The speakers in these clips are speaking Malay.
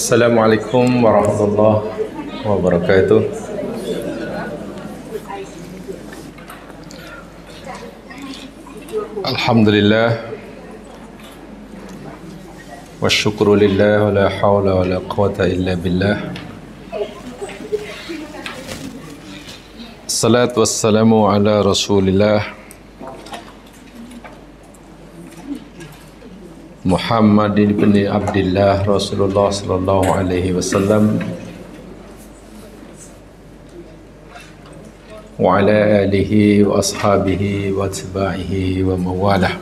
Assalamualaikum warahmatullahi wabarakatuh. Alhamdulillah wa syukru lillah wa la hawla wa la quwata illa billah. Salatu wassalamu ala rasulillah Muhammad bin Abdullah Rasulullah sallallahu alaihi wasallam wa ala alihi wa ashabihi wa atba'ihi wa mawalah.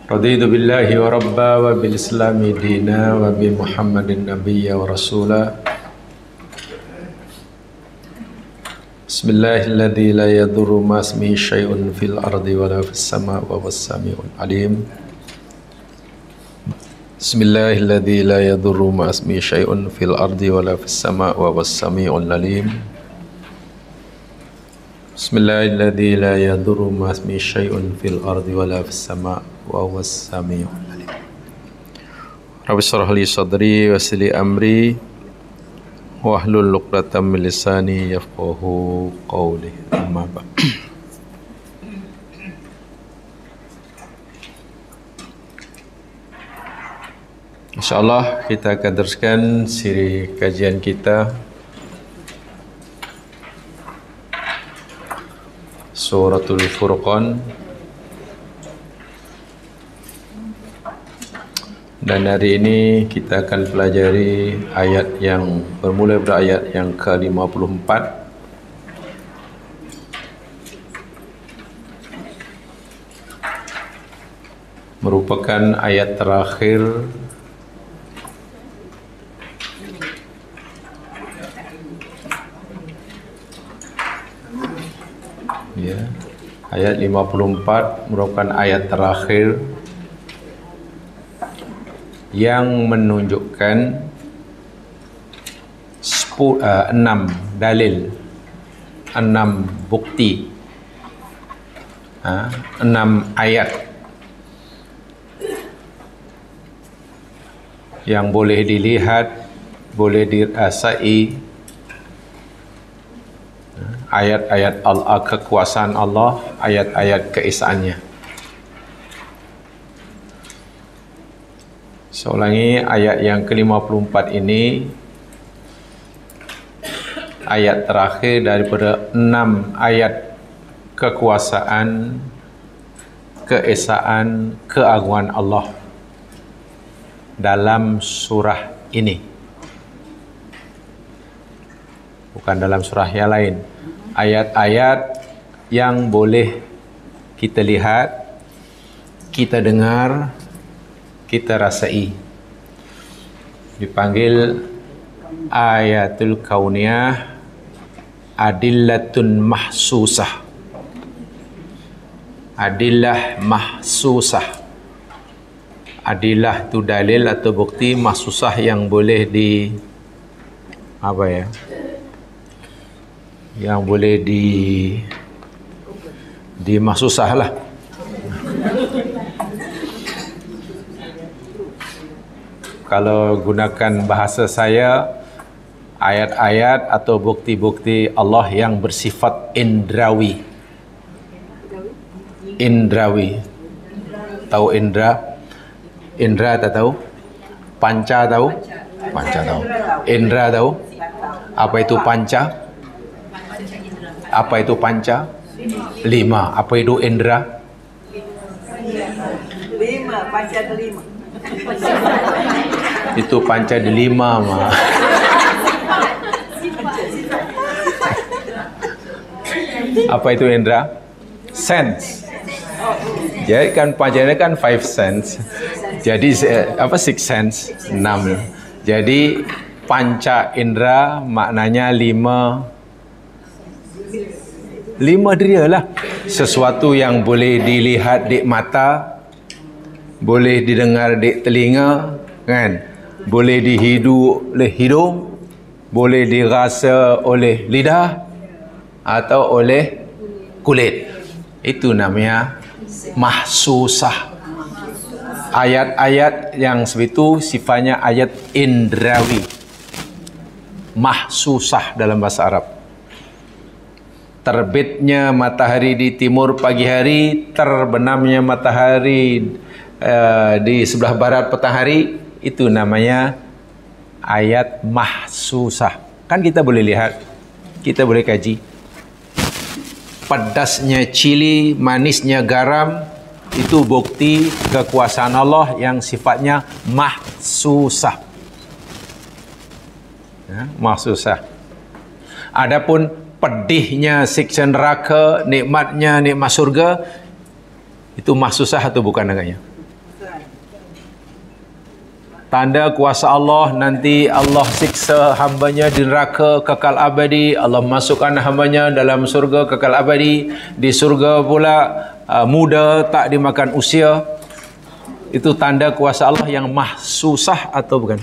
Raditu billahi wa rabba wa bil islami dina wa bi Muhammadin nabiyya wa rasula. Bismillahilladzi la yadurru ma ismihi syai'un fil ardi wa la fis sama' wa huwas sami'ul alim. Bismillahilladzi la yadurru ma ismihi syai'un fil ardi wa la fis sama' wa huwas sami'ul alim. Bismillahilladzi la yadurru ma ismihi syai'un fil ardi wa la fis sama' wa huwas sami'ul alim. Rabbi shrah li sadri wa yassir li amri wahlul 'uqdatam min lisani yafqahu qawli. Amma ba'd. InsyaAllah kita akan teruskan siri kajian kita Suratul Furqan. Dan hari ini kita akan pelajari ayat yang bermula pada ayat yang ke-54 merupakan ayat terakhir ya. Ayat 54 merupakan ayat terakhir yang menunjukkan 6 dalil, 6 bukti, 6 ayat yang boleh dilihat, boleh dirasai, ayat-ayat kekuasaan Allah, ayat-ayat keesaannya. Saya ulangi, ayat yang ke-54 ini ayat terakhir daripada 6 ayat kekuasaan, keesaan, keagungan Allah dalam surah ini. Bukan dalam surah yang lain. Ayat-ayat yang boleh kita lihat, kita dengar, kita rasai. Dipanggil ayatul kauniyah, adillatun mahsusah. Adillah mahsusah. Adillah itu dalil atau bukti, mahsusah yang boleh yang boleh di mahsusah lah. Kalau gunakan bahasa saya, ayat-ayat atau bukti-bukti Allah yang bersifat indrawi. Indrawi. Tahu indra? Indra tak tahu? Panca tahu? Panca tahu. Indra tahu? Apa itu panca? Apa itu panca? 5. Apa itu indra? 5. Panca ada 5. Itu panca di 5 mah. Apa itu indra? Sense. Jadi kan pancanya kan 5 sense. Jadi 6 sense? 6. Jadi panca indra maknanya 5 dia lah. Sesuatu yang boleh dilihat di mata, boleh didengar di telinga, kan? Boleh dihidu oleh hidung, boleh dirasa oleh lidah atau oleh kulit. Itu namanya mahsusah. Ayat-ayat yang sebegitu sifatnya ayat indrawi, mahsusah dalam bahasa Arab. Terbitnya matahari di timur pagi hari, terbenamnya matahari di sebelah barat petang hari, itu namanya ayat mahsusah. Kan kita boleh lihat, kita boleh kaji. Pedasnya cili, manisnya garam, itu bukti kekuasaan Allah yang sifatnya mahsusah. Ya, mahsusah. Adapun pedihnya siksa neraka, nikmatnya nikmat surga, itu mahsusah atau bukan agaknya? Tanda kuasa Allah, nanti Allah siksa hambanya di neraka kekal abadi, Allah masukkan hambanya dalam surga kekal abadi. Di surga pula muda, tak dimakan usia. Itu tanda kuasa Allah yang mahsusah atau bukan?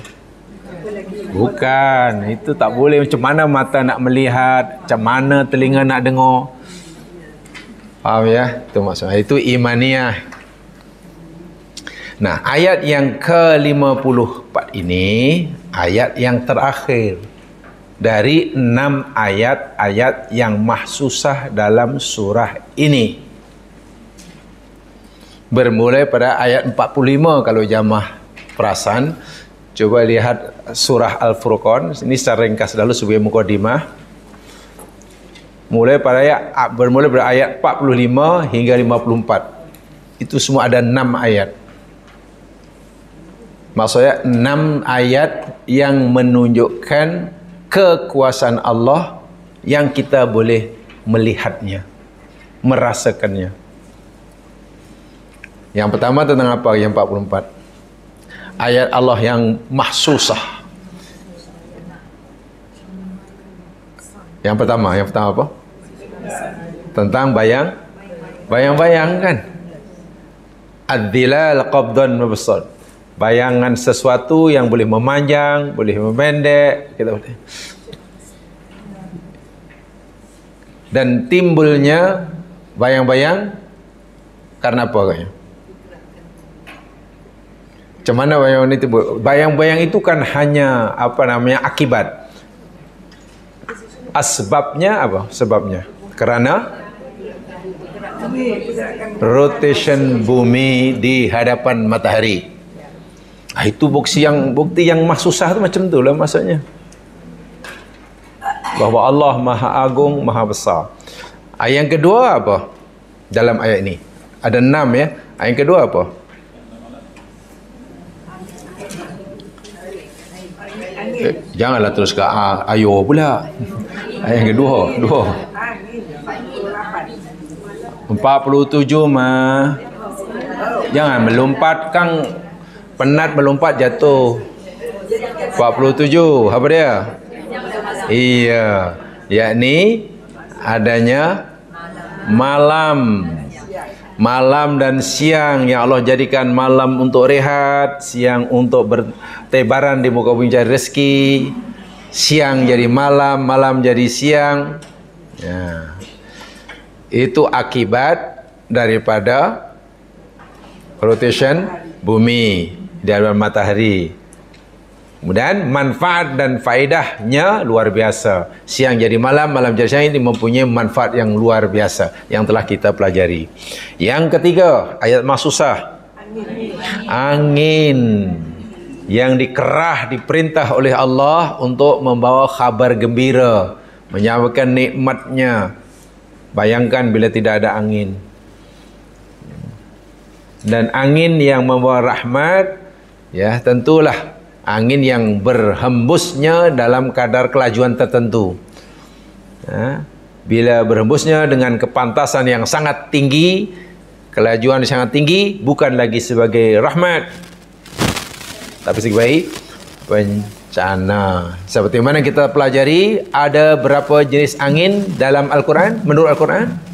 Bukan, itu tak boleh. Macam mana mata nak melihat, macam mana telinga nak dengar. Faham ya? Itu maksudnya. Itu imaniyah. Nah, ayat yang ke-54 ini ayat yang terakhir dari 6 ayat-ayat yang mahsusah dalam surah ini. Bermula pada ayat 45 kalau jamaah perasan. Coba lihat surah Al-Furqan. Ini secara ringkas dulu sebagai mukadimah. Bermula pada ayat 45 hingga 54. Itu semua ada 6 ayat. Maksudnya 6 ayat yang menunjukkan kekuasaan Allah yang kita boleh melihatnya, merasakannya. Yang pertama tentang apa? Yang 44. Ayat Allah yang mahsusah. Yang pertama apa? Tentang bayang-bayang kan? Ad-dhilal qabdan mabsad. Bayangan sesuatu yang boleh memanjang, boleh memendek, kita boleh. Dan timbulnya bayang-bayang karena apa kayaknya? Macam mana bayang-bayang itu? Bayang-bayang itu kan hanya akibat. Asbabnya apa? Sebabnya karena rotation bumi di hadapan matahari. Itu bukti yang mahsusah itu macam tu lah maksudnya. Bahawa Allah Maha Agung, Maha Besar. Ayat yang kedua apa? Dalam ayat ini ada 6 ya. Ayat yang kedua apa? Janganlah terus ke ayo pula. Ayat yang kedua, 47 mah. Jangan melompat Kang. Penat melompat jatuh. 47 apa dia? Iya, yakni adanya malam dan siang yang Allah jadikan malam untuk rehat, siang untuk bertebaran di muka bumi cari rezeki, siang jadi malam, malam jadi siang. Ya. Itu akibat daripada rotation bumi di hadapan matahari. Kemudian manfaat dan faedahnya luar biasa. Siang jadi malam, malam jadi siang, ini mempunyai manfaat yang luar biasa yang telah kita pelajari. Yang ketiga, ayat mahsusah. Angin yang diperintah oleh Allah untuk membawa kabar gembira, menyampaikan nikmatnya. Bayangkan bila tidak ada angin. Dan angin yang membawa rahmat, ya tentulah angin yang berhembusnya dalam kadar kelajuan tertentu. Ya, bila berhembusnya dengan kepantasan yang sangat tinggi, kelajuan yang sangat tinggi, bukan lagi sebagai rahmat, tapi sebagai bencana. Seperti mana kita pelajari, ada berapa jenis angin dalam Al-Quran, menurut Al-Quran?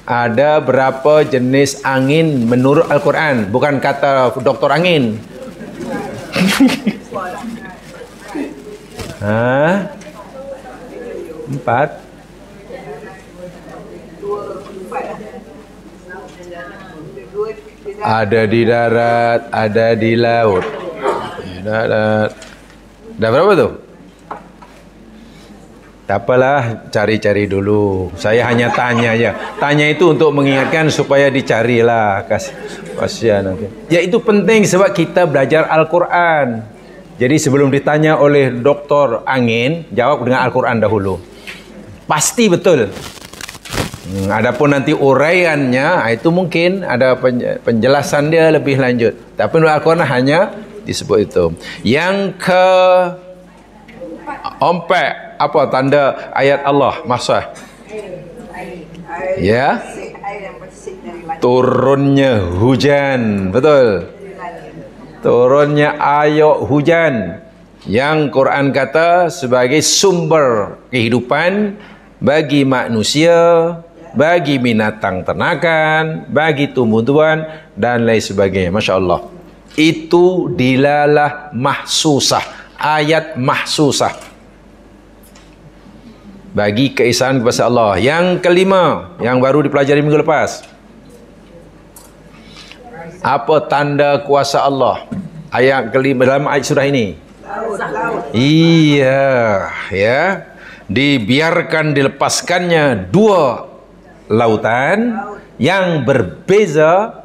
Ada berapa jenis angin menurut Al-Quran? Bukan kata doktor angin. Hah? 4. Ada di darat, ada di laut. Di darat. Dah berapa tu? Tak apalah, cari-cari dulu. Saya hanya tanya aja. Tanya itu untuk mengingatkan supaya dicarilah. Kasihan nanti. Ya itu penting sebab kita belajar Al-Quran. Jadi sebelum ditanya oleh doktor angin, jawab dengan Al-Quran dahulu. Pasti betul. Adapun nanti uraiannya, itu mungkin ada penjelasan dia lebih lanjut. Tapi Al-Quran hanya disebut itu. Yang ke empat, apa tanda ayat Allah? Masa? Ya. Turunnya hujan. Betul. Turunnya ayat hujan. Yang Quran kata sebagai sumber kehidupan bagi manusia, bagi binatang ternakan, bagi tumbuh-tumbuhan dan lain sebagainya. Masya Allah. Itu dilalah mahsusah. Ayat mahsusah. Bagi keesaan kepada Allah. Yang kelima, yang baru dipelajari minggu lepas. Apa tanda kuasa Allah? Ayat kelima dalam ayat surah ini. Iya, ya. Dibiarkan dilepaskannya dua lautan yang berbeza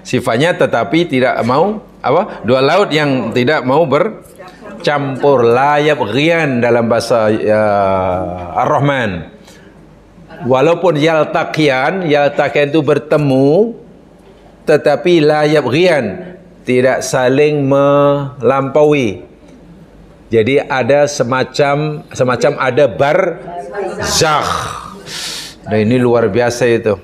sifatnya, tetapi tidak mau apa? Dua laut yang tidak mau bercampur, la yabghiyan dalam bahasa Ar-Rahman. Walaupun yaltaqiyan itu bertemu, tetapi la yabghiyan tidak saling melampaui. Jadi ada semacam ada barzakh. Dan ini luar biasa itu.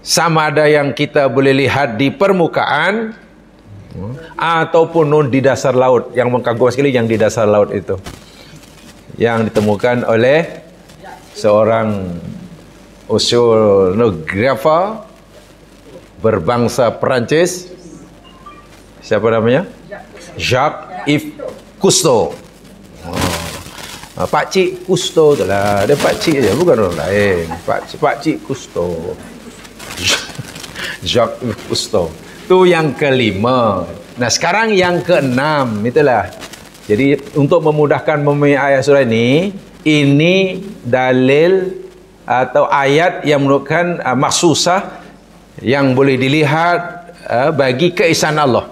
Sama ada yang kita boleh lihat di permukaan ataupun di dasar laut. Yang mengagumkan sekali yang di dasar laut itu, yang ditemukan oleh seorang oceanographer berbangsa Perancis. Siapa namanya? Jacques-Yves Cousteau. Pak Cik Cousteau tu lah. Dia Pak Cik je, bukan orang lain. Pak Cik Cousteau. Jacques-Yves Cousteau. Tu yang kelima. Nah, sekarang yang keenam, itulah. Jadi untuk memudahkan memahami ayat surah ini dalil atau ayat yang menunjukkan maksusah yang boleh dilihat bagi keesaan Allah.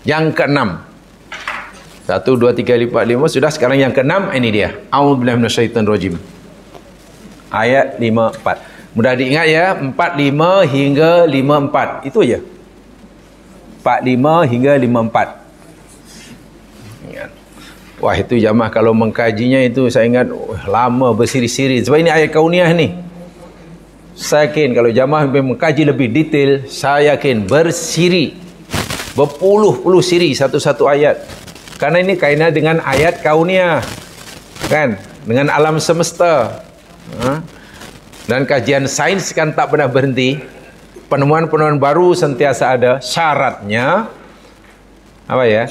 Yang keenam. 1, 2, 3, 4, 5 sudah. Sekarang yang keenam, ini dia. A'udzubillahi minasyaitonirrajim. Ayat 54. Mudah diingat ya, 45 hingga 54. Itu aja. 45 hingga 54. Wah, itu jamaah kalau mengkajinya itu saya ingat lama bersiri-siri. Sebab ini ayat kauniyah ni. Saya yakin kalau jamaah mengkaji lebih detail, saya yakin bersiri, berpuluh-puluh siri satu-satu ayat. Karena ini kaitan dengan ayat kauniyah, kan, dengan alam semesta. Dan kajian sains kan tak pernah berhenti. Penemuan-penemuan baru sentiasa ada. Syaratnya apa ya?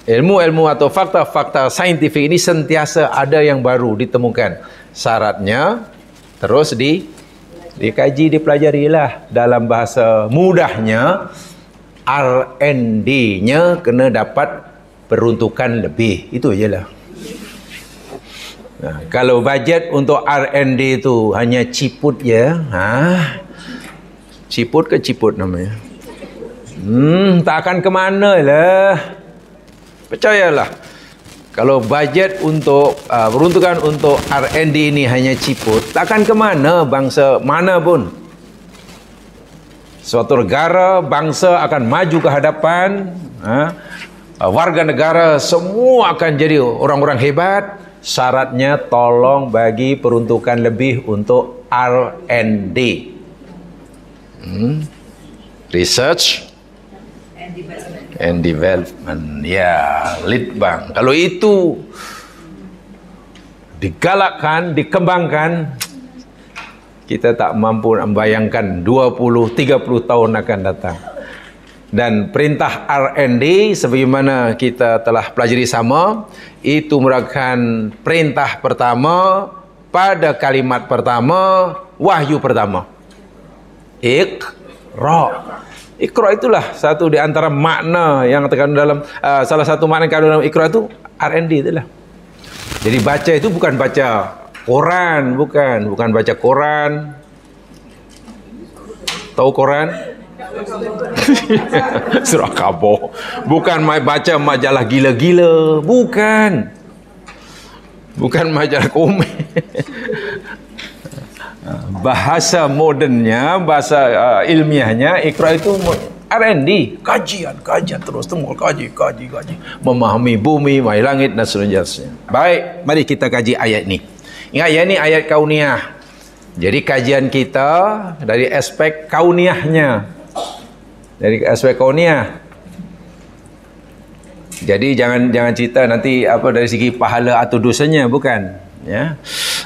Ilmu-ilmu atau fakta-fakta saintifik ini sentiasa ada yang baru ditemukan. Syaratnya terus dikaji, dipelajarilah. Dalam bahasa mudahnya, R&D-nya kena dapat peruntukan lebih. Itu ajalah. Nah, kalau bajet untuk R&D itu hanya ciput ya, ciput ke ciput namanya, tak akan kemana lah. Percayalah, kalau bajet untuk peruntukan untuk R&D ini hanya ciput, tak akan kemana bangsa mana pun. Suatu negara, bangsa akan maju ke hadapan, warga negara semua akan jadi orang-orang hebat. Syaratnya tolong bagi peruntukan lebih untuk R&D, research and development, ya, Litbang. Kalau itu digalakkan, dikembangkan, kita tak mampu membayangkan 20-30 tahun akan datang. Dan perintah R&D sebagaimana kita telah pelajari sama, itu merupakan perintah pertama pada kalimat pertama wahyu pertama. Iqra itulah satu di antara makna yang terkandung dalam salah satu makna yang terkandung dalam Iqra itu R&D itulah. Jadi baca itu bukan baca Quran, bukan baca Quran. Tahu Quran? Surah Khabar. Bukan baca majalah gila-gila, bukan majalah komik. Bahasa modernnya, bahasa ilmiahnya Iqra itu R&D, kajian terus kaji, memahami bumi, langit dan seterusnya. Baik, mari kita kaji ayat ni. Ingat, ayat ni ayat kauniyah. Jadi kajian kita dari aspek kauniyahnya. Dari aspek kauniyah. Jadi jangan cerita nanti dari segi pahala atau dosanya, bukan, ya.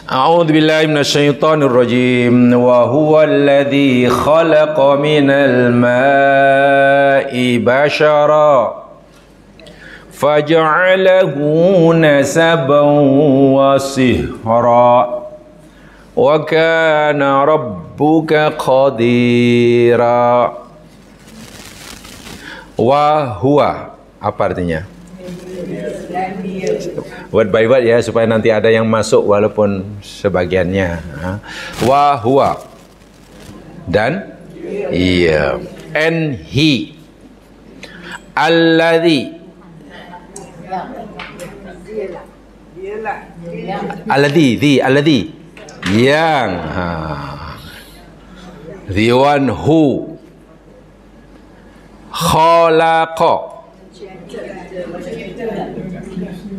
A'udzu billahi minasyaitonir rajim. Wa huwal ladzi khalaqa minal ma'i bashara faj'alahu nasaban wa sihra wa kana rabbuka qadira. Wa huwa, apa artinya? Word by word ya, supaya nanti ada yang masuk walaupun sebagiannya. Wa huwa, dan iya, and he, alladhi, yang, the one who khalaqa,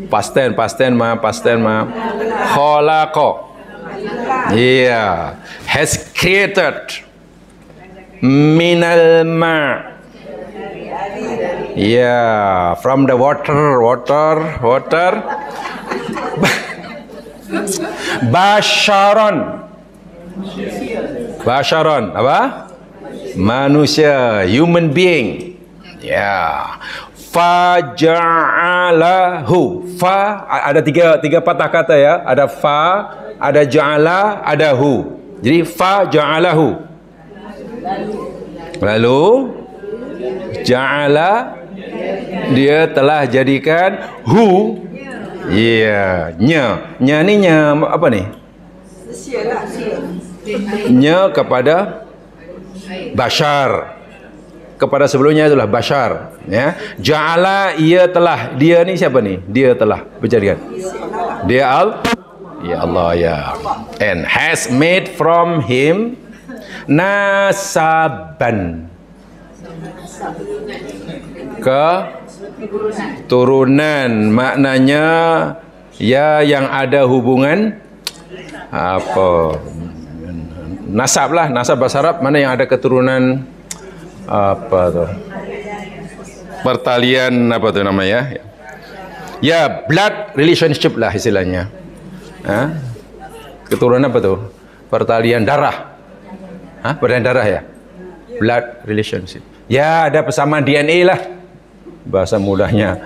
past tense khalaqa, has created minal ma, from the water basharon apa, manusia, human being, faja'alahu, ada tiga patah kata ya, ada fa, ada ja'ala, ada hu. Jadi faja'alahu, lalu ja'ala, dia telah jadikan hu, nya ni nya apa ni, nya kepada bashar, kepada sebelumnya itulah bashar, ya. Ja'ala, ia telah, dia ni siapa ni? Dia telah berjadikan. Dia Allah, ya. And has made from him nasaban, keturunan, maknanya ya yang ada hubungan apa, nasab lah, nasab bahasa Arab mana yang ada keturunan apa tu, pertalian apa tu namanya ya, blood relationship lah istilahnya. Keturunan apa tu, pertalian darah, pertalian darah ya, blood relationship ya, ada persamaan DNA lah bahasa mudahnya.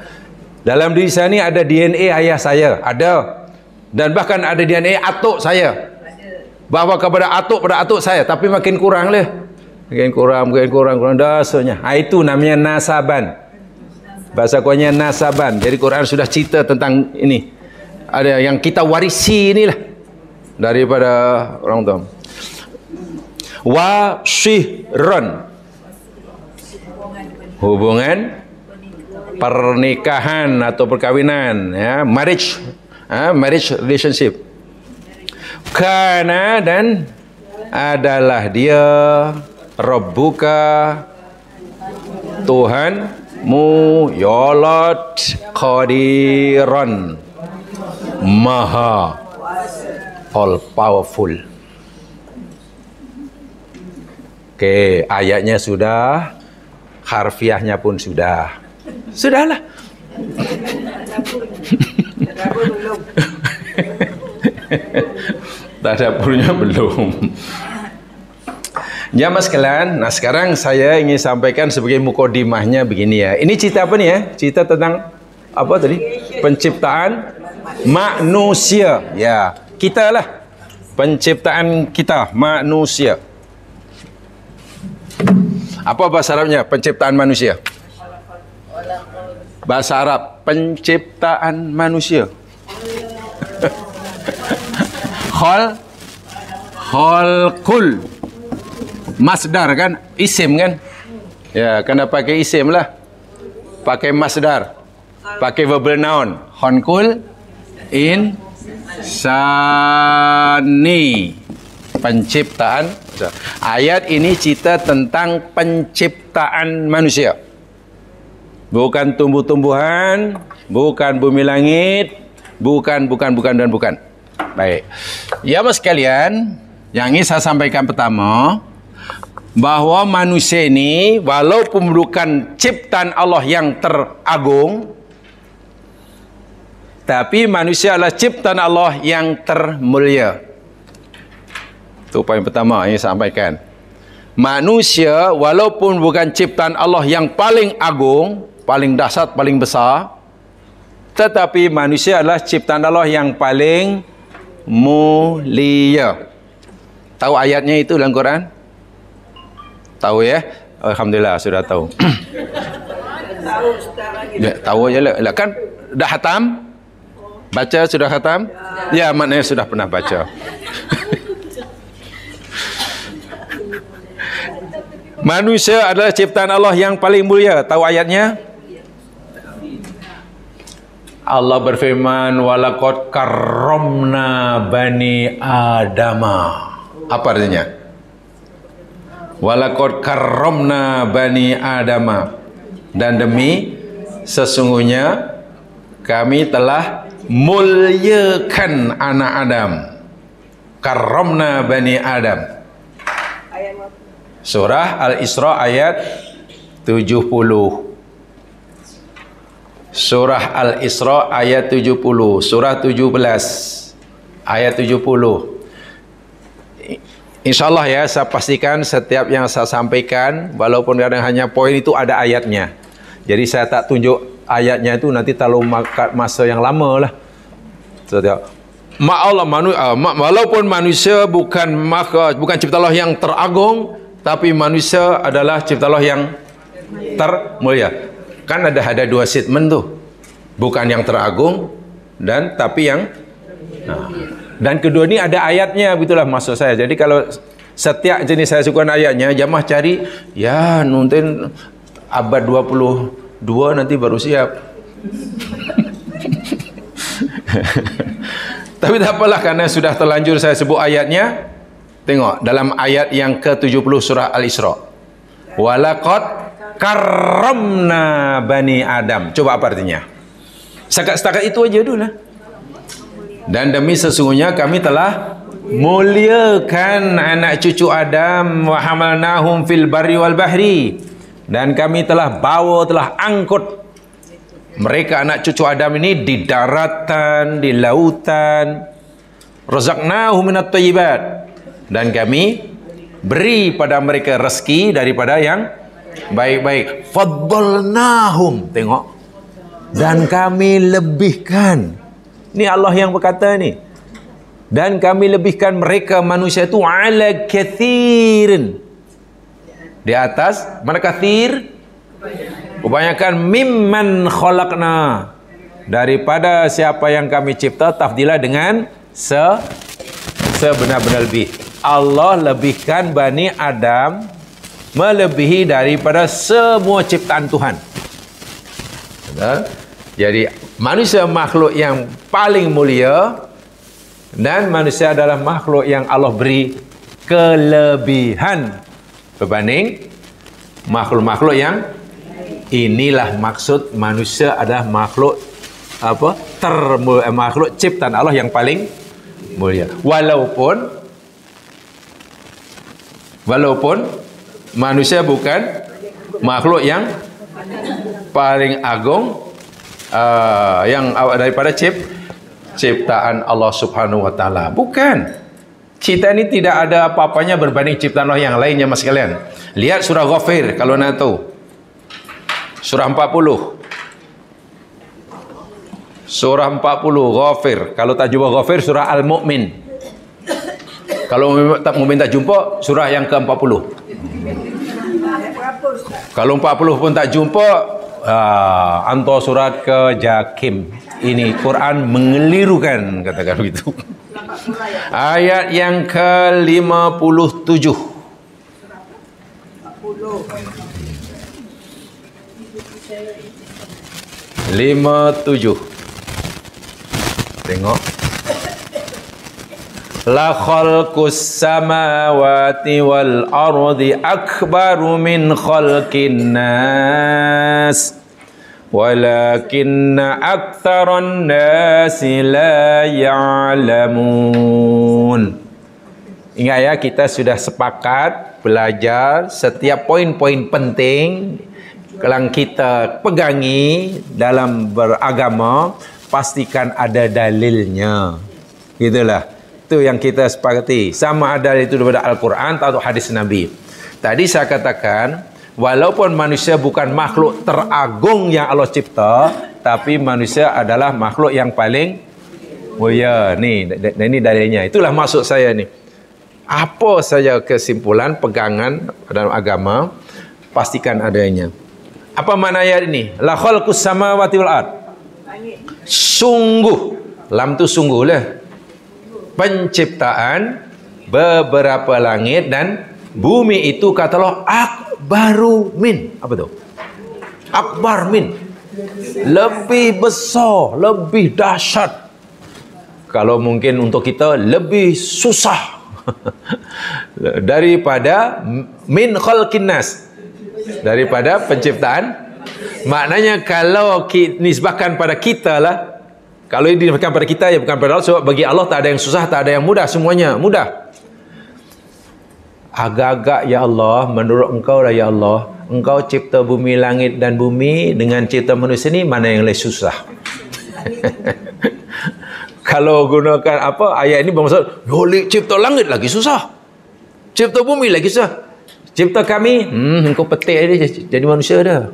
Dalam diri saya ni ada DNA ayah saya, ada, dan bahkan ada DNA atuk saya, bahawa kepada atuk saya, tapi makin kurang lah, makin kurang dasarnya. Itu namanya nasaban, bahasa Qurannya nasaban. Jadi Quran sudah cerita tentang ini, ada yang kita warisi inilah daripada orang tua. Wa shihron, hubungan pernikahan atau perkawinan, ya, marriage, marriage relationship. Kana, dan adalah dia, Rabbuka, Tuhanmu, ya Lord, Qadiran, Maha, all powerful. Oke, ayatnya sudah, harfiahnya pun sudahlah. Tadaburnya belum. Jamaah sekalian, nah sekarang saya ingin sampaikan sebagai mukadimahnya begini ya. Ini cerita apa nih ya? Cerita tentang apa tadi? Penciptaan manusia. Ya, kita lah. Penciptaan kita, manusia. Apa bahasa Arabnya penciptaan manusia? Bahasa Arab penciptaan manusia. Khalqul. Masdar kan? Isim kan? Ya, kena pakai isim lah. Pakai masdar. Pakai verbal noun. Khalqul insani. Penciptaan. Ayat ini cerita tentang penciptaan manusia. Bukan tumbuh-tumbuhan, bukan bumi langit, bukan dan bukan. Baik. Ya mas sekalian, yang ingin saya sampaikan pertama, bahwa manusia ini walaupun bukan ciptaan Allah yang teragung, tapi manusia adalah ciptaan Allah yang termulia. Itu poin pertama yang saya sampaikan. Manusia walaupun bukan ciptaan Allah yang paling agung, paling dahsyat, paling besar, tetapi manusia adalah ciptaan Allah yang paling mulia. Tahu ayatnya itu dalam Quran? Tahu ya? Alhamdulillah sudah tahu. Ya, tahu aja lah. Kan dah khatam? Baca sudah khatam? Ya, maknanya sudah pernah baca. Manusia adalah ciptaan Allah yang paling mulia. Tahu ayatnya? Allah berfirman, walaqad karramna bani Adama. Apa artinya? Walaqad karramna bani Adama. Dan demi sesungguhnya kami telah muliakan anak Adam. Karramna bani Adam. Surah Al-Isra ayat 70. Surah Al-Isra ayat 70. Surah 17 ayat 70. InsyaAllah ya, saya pastikan setiap yang saya sampaikan, walaupun kadang hanya poin itu ada ayatnya. Jadi saya tak tunjuk ayatnya itu, nanti terlalu masa yang lama lah. Setiap walaupun manusia bukan cipta Allah yang teragung, tapi manusia adalah cipta Allah yang termulia. Kan ada dua statement tuh. Bukan yang teragung dan tapi yang dan kedua ini ada ayatnya, begitulah maksud saya. Jadi kalau setiap jenis saya suka ayatnya, jamaah cari ya nonton abad 22 nanti baru siap. Tapi tak apalah, karena sudah terlanjur saya sebut ayatnya. Tengok dalam ayat yang ke-70 surah Al-Isra. Walaqad karramna bani Adam. Coba apa artinya? Setakat itu aja dulu lah. Dan demi sesungguhnya kami telah muliakan anak cucu Adam, wa hamalnahum fil barri wal bahri. Dan kami telah angkut mereka anak cucu Adam ini di daratan, di lautan. Razaqnahum minat thayyibat. Dan kami beri pada mereka rezeki daripada yang baik-baik. Faddalnahum. Tengok. Dan kami lebihkan. Ini Allah yang berkata ni. Dan kami lebihkan mereka manusia itu ala kathirin. Di atas mana kathir? Kebanyakan mimman khalaqna. Daripada siapa yang kami cipta, tafdilah dengan sebenar-benar lebih. Allah lebihkan Bani Adam melebihi daripada semua ciptaan Tuhan. Jadi manusia makhluk yang paling mulia, dan manusia adalah makhluk yang Allah beri kelebihan berbanding makhluk-makhluk yang inilah maksud manusia adalah makhluk makhluk ciptaan Allah yang paling mulia. Walaupun manusia bukan makhluk yang paling agung yang daripada ciptaan Allah Subhanahu wa taala. Bukan. Kita ini tidak ada apa-apanya berbanding ciptaan Allah yang lainnya mas sekalian. Lihat surah Ghafir kalau nak tahu. Surah 40. Surah 40 Ghafir. Kalau tak jumpa Ghafir, surah Al-Mu'min. Kalau tak mau minta jumpa, surah yang ke-40. Kalau 40 pun tak jumpa, hantar surat ke Jakim. Ini Quran mengelirukan, katakan begitu. Ayat yang ke-57. 57. Tengok. La khalqus samawati wal ardi akbaru min khalqin nas walakinna aktsaran nasi la ya'lamun. Ingat ya, kita sudah sepakat belajar setiap poin-poin penting yang kita pegangi dalam beragama, pastikan ada dalilnya. Gitulah. Itu yang kita sepakati. Sama ada itu daripada Al-Quran atau hadis Nabi. Tadi saya katakan, walaupun manusia bukan makhluk teragung yang Allah cipta, tapi manusia adalah makhluk yang paling mulia. Ini dalilnya. Itulah maksud saya ni. Apa saja kesimpulan pegangan dalam agama, pastikan adanya. Apa makna ayat ini? La khalqus samawati wal ard. Sungguh. Lam tu sungguh lah. Penciptaan beberapa langit dan bumi itu kata Allah akbaru min. Apa tu? Akbar min. Lebih besar, lebih dahsyat. Kalau mungkin untuk kita lebih susah daripada min khalqin nas, daripada penciptaan. Maknanya kalau nisbahkan pada kita lah, kalau ini bukan pada kita, ya bukan pada Allah. Sebab bagi Allah tak ada yang susah, tak ada yang mudah, semuanya mudah. Agak-agak ya Allah, menurut engkau lah ya Allah, engkau cipta bumi, langit dan bumi dengan cipta manusia ni, mana yang lebih susah? Kalau gunakan apa ayat ini bermaksud, boleh cipta langit lagi susah, cipta bumi lagi susah, cipta kami, engkau petik dia jadi manusia dah.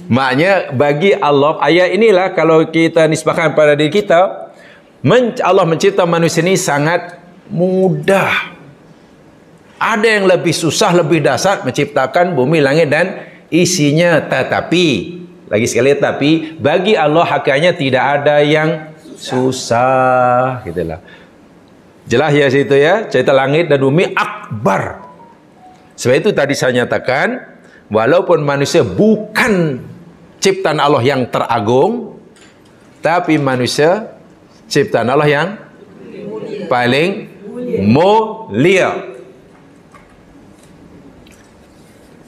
Maknanya bagi Allah, ayat inilah kalau kita nisbahkan pada diri kita, Allah mencipta manusia ini sangat mudah. Ada yang lebih susah, lebih dahsyat menciptakan bumi, langit dan isinya. Tetapi, lagi sekali tapi, bagi Allah hakikatnya tidak ada yang susah. Gitulah. Jelas ya situ ya, cerita langit dan bumi akbar. Sebab itu tadi saya nyatakan, walaupun manusia bukan ciptaan Allah yang teragung, tapi manusia ciptaan Allah yang paling mulia.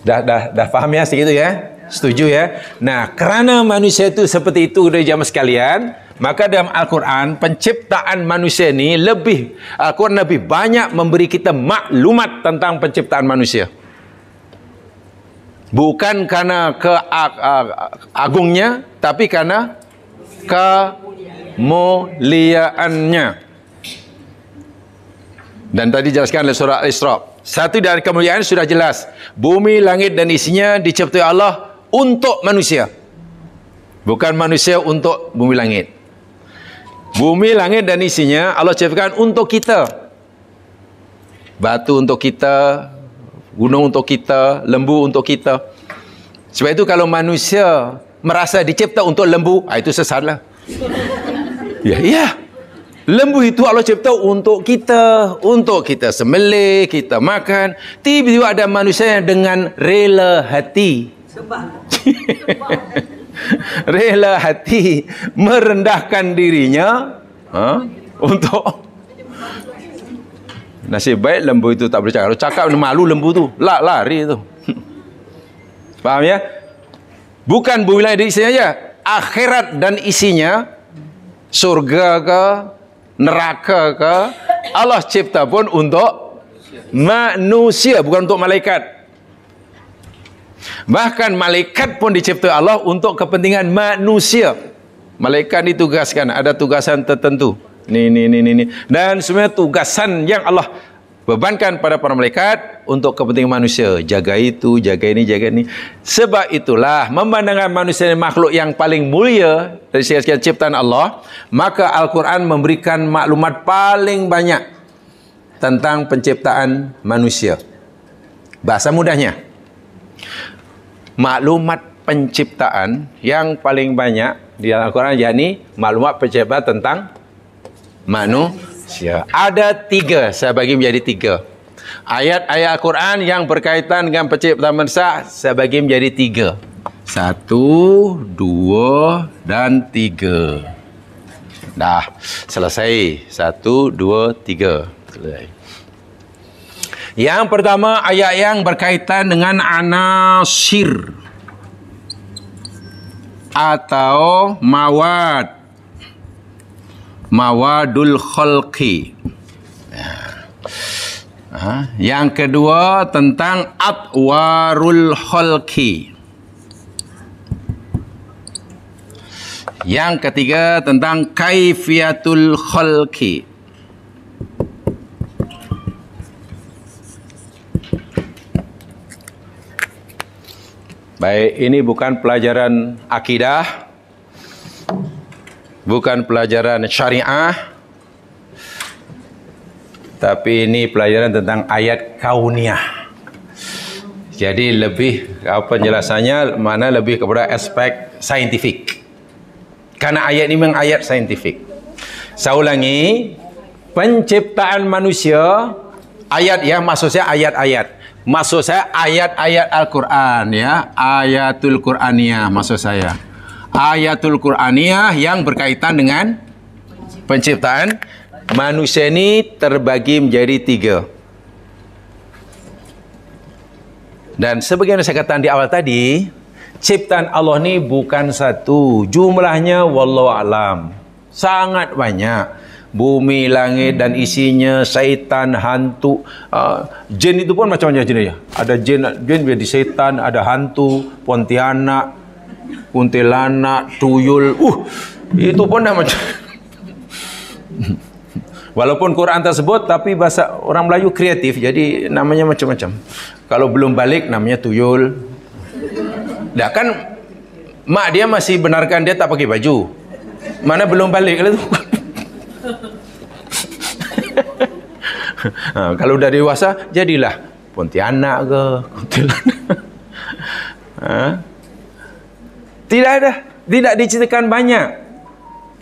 Dah faham ya segitu ya? Setuju ya? Nah, kerana manusia itu seperti itu dari jamaah sekalian, maka dalam Al-Quran penciptaan manusia ini Al-Quran lebih banyak memberi kita maklumat tentang penciptaan manusia. Bukan karena keagungnya, tapi karena kemuliaannya. Dan tadi jelaskan oleh surah Al-Isra. Satu dari kemuliaan sudah jelas. Bumi, langit dan isinya diciptai Allah untuk manusia. Bukan manusia untuk bumi, langit. Bumi, langit dan isinya Allah ciptakan untuk kita. Batu untuk kita, gunung untuk kita, lembu untuk kita. Sebab itu kalau manusia merasa dicipta untuk lembu, itu sesatlah. Ya. Lembu itu Allah cipta untuk kita sembelih, kita makan. Tiba-tiba ada manusia yang dengan rela hati. Rela hati merendahkan dirinya untuk. Nasib baik lembu itu tak boleh cakap. Kalau cakap malu lembu tu, lari tu. Faham ya? Bukan bumi, langit dan isinya saja, akhirat dan isinya, surga ke, neraka ke, Allah cipta pun untuk manusia, bukan untuk malaikat. Bahkan malaikat pun dicipta Allah untuk kepentingan manusia. Malaikat ditugaskan, ada tugasan tertentu. Ni. Dan sebenarnya tugasan yang Allah bebankan pada para malaikat untuk kepentingan manusia. Jaga itu, jaga ini, jaga ini. Sebab itulah memandangkan manusia makhluk yang paling mulia dari sekian ciptaan Allah, maka Al-Quran memberikan maklumat paling banyak tentang penciptaan manusia. Bahasa mudahnya, maklumat penciptaan yang paling banyak di dalam Al-Quran, yakni maklumat penciptaan tentang manusia. Ada 3, saya bagi menjadi 3. Ayat-ayat Al-Quran yang berkaitan dengan penciptaan manusia, saya bagi menjadi 3. 1, 2, dan 3. Dah, selesai. 1, 2, 3. Selesai. Yang pertama, ayat yang berkaitan dengan anasir atau mawadul khalqi. Yang kedua tentang atwarul khalqi. Yang ketiga tentang kaifiyatul khalqi. Baik, ini bukan pelajaran akidah, bukan pelajaran syariah, tapi ini pelajaran tentang ayat kauniyah. Jadi lebih penjelasannya mana lebih kepada aspek saintifik. Karena ayat ini memang ayat saintifik. Saya ulangi, penciptaan manusia, ayat ya, maksud saya ayat-ayat. Maksud saya ayat-ayat Al-Quran ya, ayatul Qur'aniyah maksud saya. Ayatul Qur'aniyah yang berkaitan dengan penciptaan manusia ini terbagi menjadi 3. Dan sebagaimana saya katakan di awal tadi, ciptaan Allah ini bukan satu, jumlahnya wallahu alam sangat banyak. Bumi, langit dan isinya, syaitan, hantu, jin itu pun macam-macam jenis ya. Ada jin jadi syaitan, ada hantu, pontianak, kuntilanak, tuyul. Itu pun dah macam. Walaupun Quran tersebut, tapi bahasa orang Melayu kreatif, jadi namanya macam-macam. Kalau belum balik namanya tuyul. Dah kan mak dia masih benarkan dia tak pakai baju. Mana belum balik kalau itu. Kalau dah dewasa jadilah pontianak ke kuntilanak. Tidak diceritakan banyak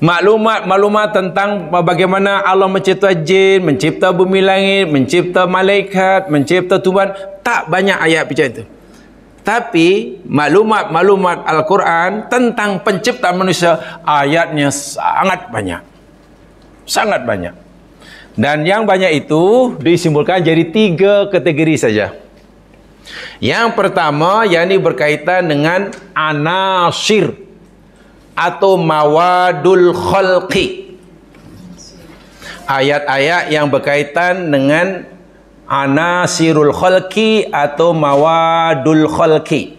maklumat tentang bagaimana Allah mencipta jin, mencipta bumi langit, mencipta malaikat, mencipta Tuhan. Tak banyak ayat macam itu. Tapi maklumat Al-Quran tentang penciptaan manusia, ayatnya sangat banyak. Sangat banyak. Dan yang banyak itu disimpulkan jadi 3 kategori saja. Yang pertama, yakni berkaitan dengan anasir atau mawadul khalqi. Ayat-ayat yang berkaitan dengan anasirul khalqi atau mawadul khalqi.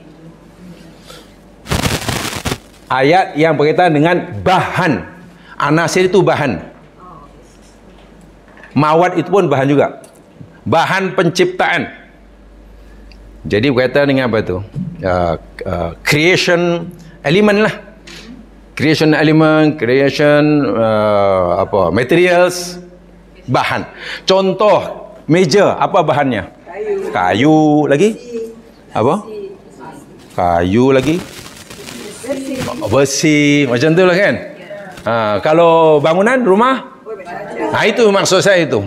Ayat yang berkaitan dengan bahan. Anasir itu bahan. Mawad itu pun bahan juga. Bahan penciptaan. Jadi berkaitan dengan apa itu? Creation element lah. Creation element, creation materials, bahan. Contoh meja, apa bahannya? Kayu lagi? Apa? Kayu lagi? Besi, macam tu lah kan? Kalau bangunan rumah, itu maksud saya itu.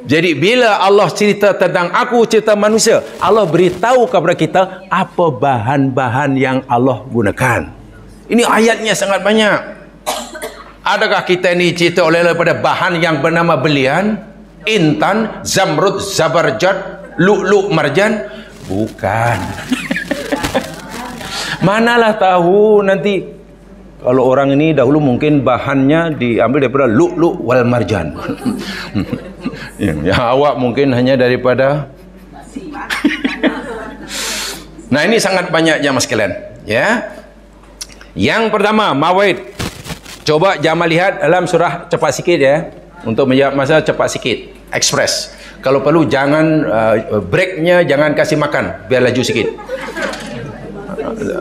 Jadi bila Allah cerita tentang aku cipta manusia, Allah beritahu kepada kita apa bahan-bahan yang Allah gunakan. Ini ayatnya sangat banyak. Adakah kita ini cerita oleh daripada bahan yang bernama belian, intan, zamrud, zabarjad, lu'lu', marjan? Bukan. Manalah tahu nanti. Kalau orang ini dahulu mungkin bahannya diambil daripada lu'lu' wal marjan. Ya, awak mungkin hanya daripada. Nah, ini sangat banyak jamaah sekalian, ya. Yang pertama, mawaid. Coba jamaah lihat dalam surah, cepat sikit ya. Untuk menjawab masalah cepat sikit, express. Kalau perlu jangan breaknya jangan kasih makan, biar laju sikit.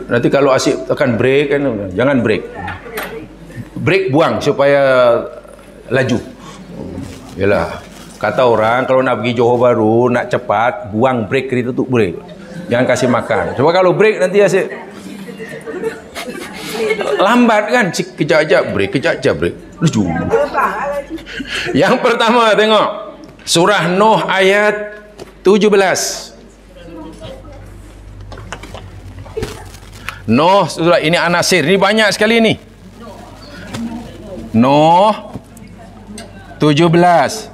Nanti kalau asyik tekan break kan, jangan break. Break buang supaya laju. Yalah. Kata orang kalau nak pergi Johor Bahru, nak cepat, buang brek kereta tu brek. Jangan kasih makan. Sebab kalau brek nanti asyik lambat kan. Kejap-kejap brek, kejap-kejap brek. Lucu. Yang pertama tengok. Surah Nuh ayat 17. Nuh surah ini An-Nasir. Ini banyak sekali ni. Nuh 17.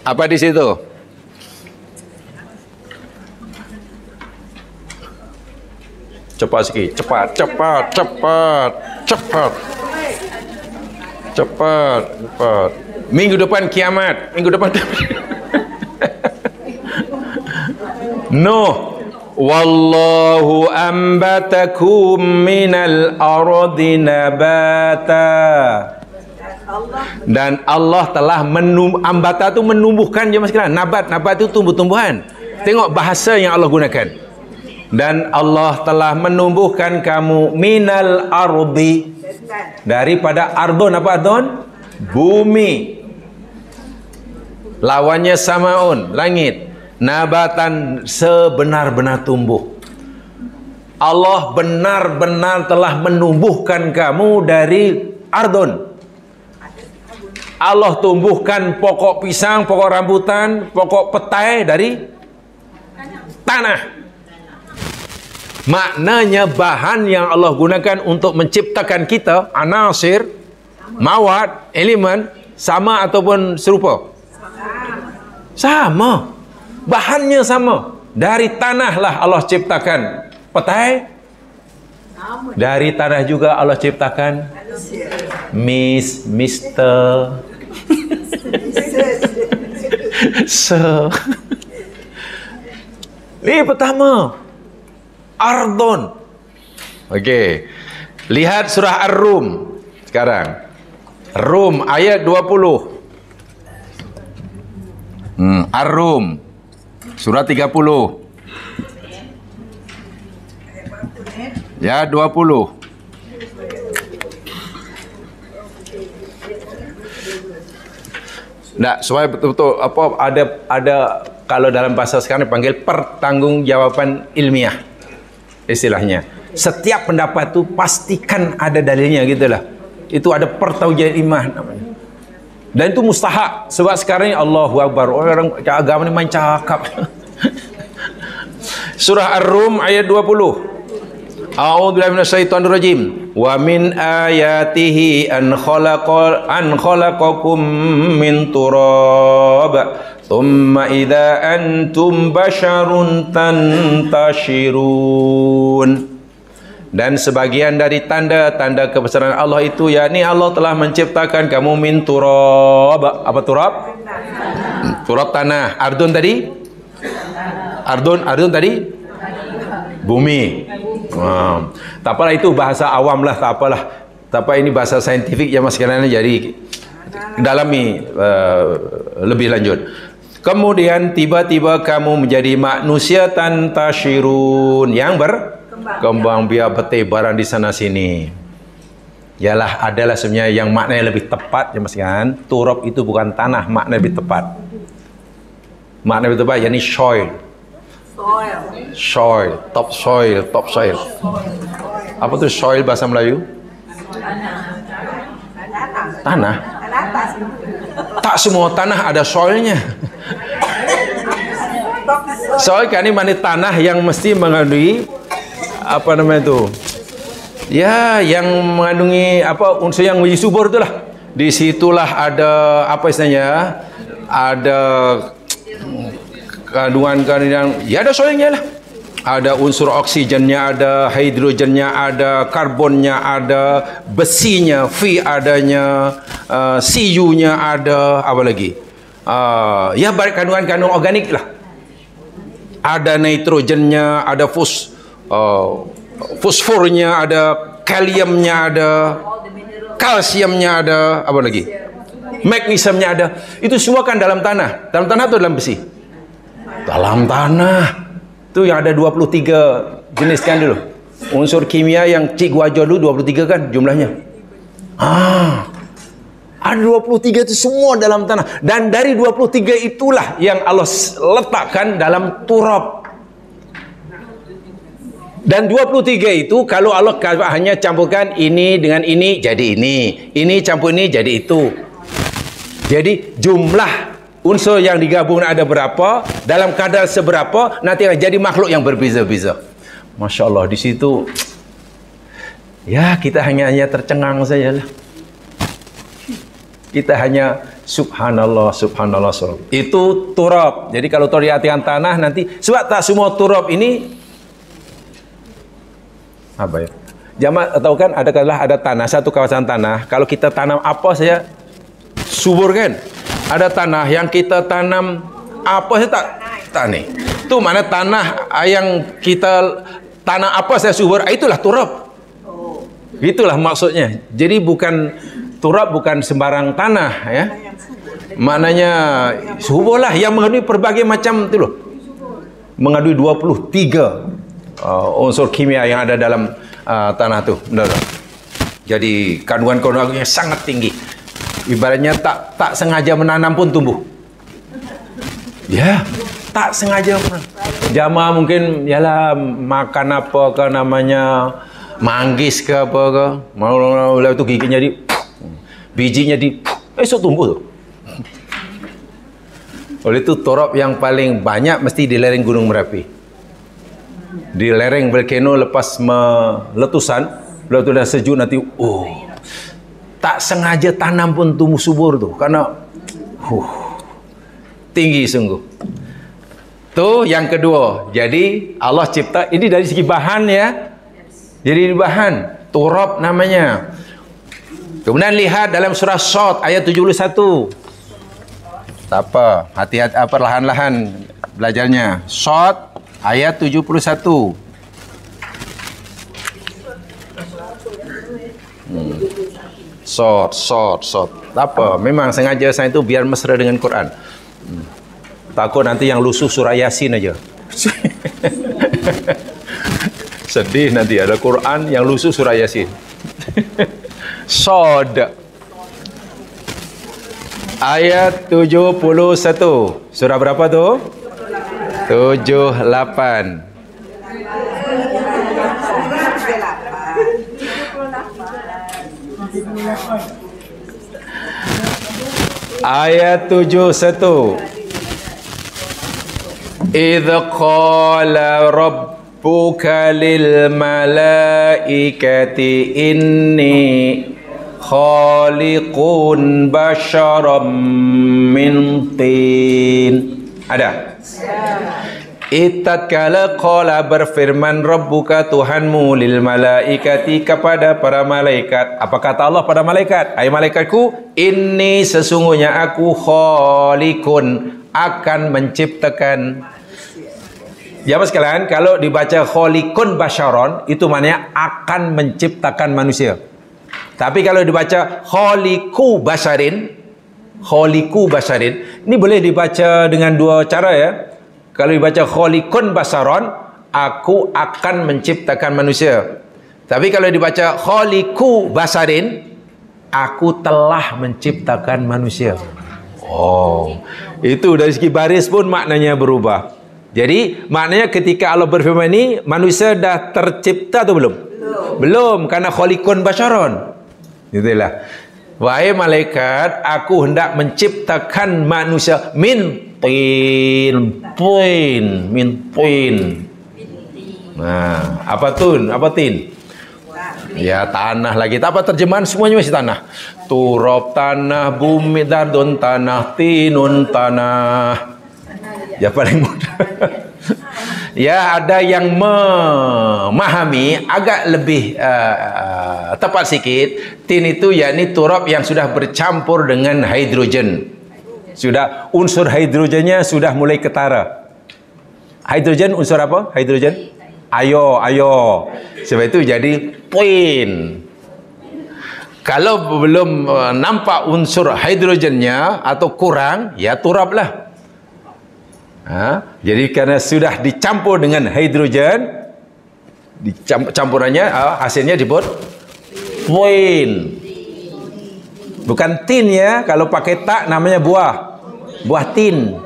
Apa di situ? Cepat sikit. Cepat. Minggu depan kiamat. Minggu depan. Nuh. Wallahu ambatakum minal ardi nabata. Dan Allah telah ambata tu menumbuhkan je sekalian. Nabat tu tumbuh-tumbuhan. Tengok bahasa yang Allah gunakan. Dan Allah telah menumbuhkan kamu minal ardi, daripada ardon. Apa ardon? Bumi. Lawannya samaun, langit. Nabatan, sebenar-benar tumbuh. Allah benar-benar telah menumbuhkan kamu dari ardon. Allah tumbuhkan pokok pisang, pokok rambutan, pokok petai dari tanah. Maknanya bahan yang Allah gunakan untuk menciptakan kita, anasir, mawad, elemen, sama ataupun serupa? Sama. Bahannya sama. Dari tanahlah Allah ciptakan petai. Dari tanah juga Allah ciptakan Mister Ini pertama ardon. Okey. Lihat surah Ar-Rum sekarang. Rum ayat 20. Ar-Rum surah 30. Ya, 20. Nah, supaya betul-betul ada kalau dalam bahasa sekarang dipanggil pertanggungjawaban ilmiah istilahnya. Setiap pendapat tu pastikan ada dalilnya gitulah. Itu ada pertaujihan ilmiah namanya. Dan itu mustahak sebab sekarang ni Allahu Akbar, orang agama ni main cakap. Surah Ar-Rum ayat 20. A'udzubillahi minasyaitonir rajim. Wa min ayatihi an khalaqakum min turab thumma idza antum basharun tantashirun. Dan sebagian dari tanda-tanda kebesaran Allah itu, yakni Allah telah menciptakan kamu min turab. Apa turab? Turab tanah. Ardun tadi? Ardun tadi? Bumi. Tak apalah, itu bahasa awam lah, tak apalah. Tak apa, ini bahasa saintifik yang masih kalian jadi dalami lebih lanjut. Kemudian tiba-tiba kamu menjadi manusia tantashirun, yang berkembang biak bertebaran di sana sini. Yalah, adalah sebenarnya yang maknanya lebih tepat ya mas kan. Turab itu bukan tanah, makna lebih tepat. Makna lebih tepat yakni soil. Soil, top soil. Apa tu soil bahasa Melayu? Tanah. Tak semua tanah ada soilnya. Soil kan ini mana tanah yang mesti mengandungi apa namanya itu? Ya, yang mengandungi apa unsur yang menjadi subur itulah. Di situlah ada apa istilahnya? Ada kandungan ya, ada soilnya lah. Ada unsur oksigennya, ada hidrogennya, ada karbonnya, ada besinya, Fe adanya, Cu-nya ada, apa lagi? Ya, kandungan-kandungan organik lah. Ada nitrogennya, ada fosfornya, ada kaliumnya, ada kalsiumnya, ada apa lagi? Magnesiumnya ada. Itu semua kan dalam tanah. Dalam tanah atau dalam besi? Dalam tanah. Itu yang ada 23 jenis kan dulu. Unsur kimia yang cikgu ajar dulu 23 kan jumlahnya. Ada 23 itu semua dalam tanah. Dan dari 23 itulah yang Allah letakkan dalam turab. Dan 23 itu kalau Allah hanya campurkan ini dengan ini jadi ini campur ini jadi itu. Jadi jumlah unsur yang digabung ada berapa, dalam kadar seberapa, nanti akan jadi makhluk yang berbeza-beza. Masya Allah, di situ ya kita hanya tercengang saja lah. Kita hanya subhanallah, subhanallah, subhanallah. Itu turab. Jadi kalau diartikan tanah nanti, sebab tak semua turab ini apa ya? Jamaah tahu kan, ada tanah, satu kawasan tanah. Kalau kita tanam apa saja subur kan? Ada tanah yang kita tanam apa saja tak nih. Itu mana tanah yang kita tanam apa saja subur, itulah turab. Itulah maksudnya. Jadi bukan turab, bukan sembarang tanah ya. Maknanya subur lah yang mengandung berbagai macam itu loh. Mengandung 23 unsur kimia yang ada dalam tanah tu. Benar. Jadi kandungan-kandungannya sangat tinggi. Ibaratnya tak sengaja menanam pun tumbuh. Ya, tak sengaja. Jamaah mungkin yalah makan apa ke namanya manggis ke apa ke, mau itu giginya bijinya esok tumbuh tu. Oleh itu turab yang paling banyak mesti di lereng Gunung Merapi. Di lereng volcano lepas meletusan, bila tu dah sejuk nanti, tak sengaja tanam pun tumbuh subur tu, karena tinggi sungguh. Tu yang kedua. Jadi Allah cipta ini dari segi bahan ya. Jadi bahan turab namanya. Kemudian lihat dalam surah Shad ayat 71. Tak apa, hati-hati, perlahan-lahan belajarnya. Shad ayat 71. Shad. Tak apa, memang sengaja saya itu biar mesra dengan Quran. Takut nanti yang lusuh surah Yasin aja. Sedih nanti ada Quran yang lusuh surah Yasin. Shad ayat 71. Surah berapa tu? 78. Ayat 71. Idh qala rabbuka lil malaikati inni khaliqun basharam min tin. Ada? Tatkala qala berfirman Rabbuka Tuhanmu lil malaikati kepada para malaikat. Apa kata Allah pada malaikat? Hai malaikatku, inni sesungguhnya aku khaliqun akan menciptakan. Jamaah sekalian, kalau dibaca khaliqun basharon itu maknanya akan menciptakan manusia. Tapi kalau dibaca khaliqu basharin, ini boleh dibaca dengan dua cara ya. Kalau dibaca khaliqun basaron, aku akan menciptakan manusia. Tapi kalau dibaca khaliqu basarin, aku telah menciptakan manusia. Itu dari segi baris pun maknanya berubah. Jadi maknanya ketika Allah berfirman ini, manusia dah tercipta atau belum? Belum, karena khaliqun basaron. Itulah. Wahai malaikat, aku hendak menciptakan manusia min tin. Nah, apa tin? Ya tanah lagi. Tak apa terjemahan semuanya masih tanah. Turab tanah, bumi dardun tanah, tinun tanah. Ya paling mudah. Ya ada yang memahami agak lebih tepat sikit. Tin itu yakni turab yang sudah bercampur dengan hidrogen. Sudah unsur hidrogennya sudah mulai ketara. Hidrogen unsur apa? Hidrogen? Ayo. Sebab itu jadi tin. Kalau belum nampak unsur hidrogennya atau kurang, ya turab lah. Jadi karena sudah dicampur dengan hidrogen, campurannya hasilnya disebut tin. Bukan tin ya. Kalau pakai tak namanya buah. Buah tin.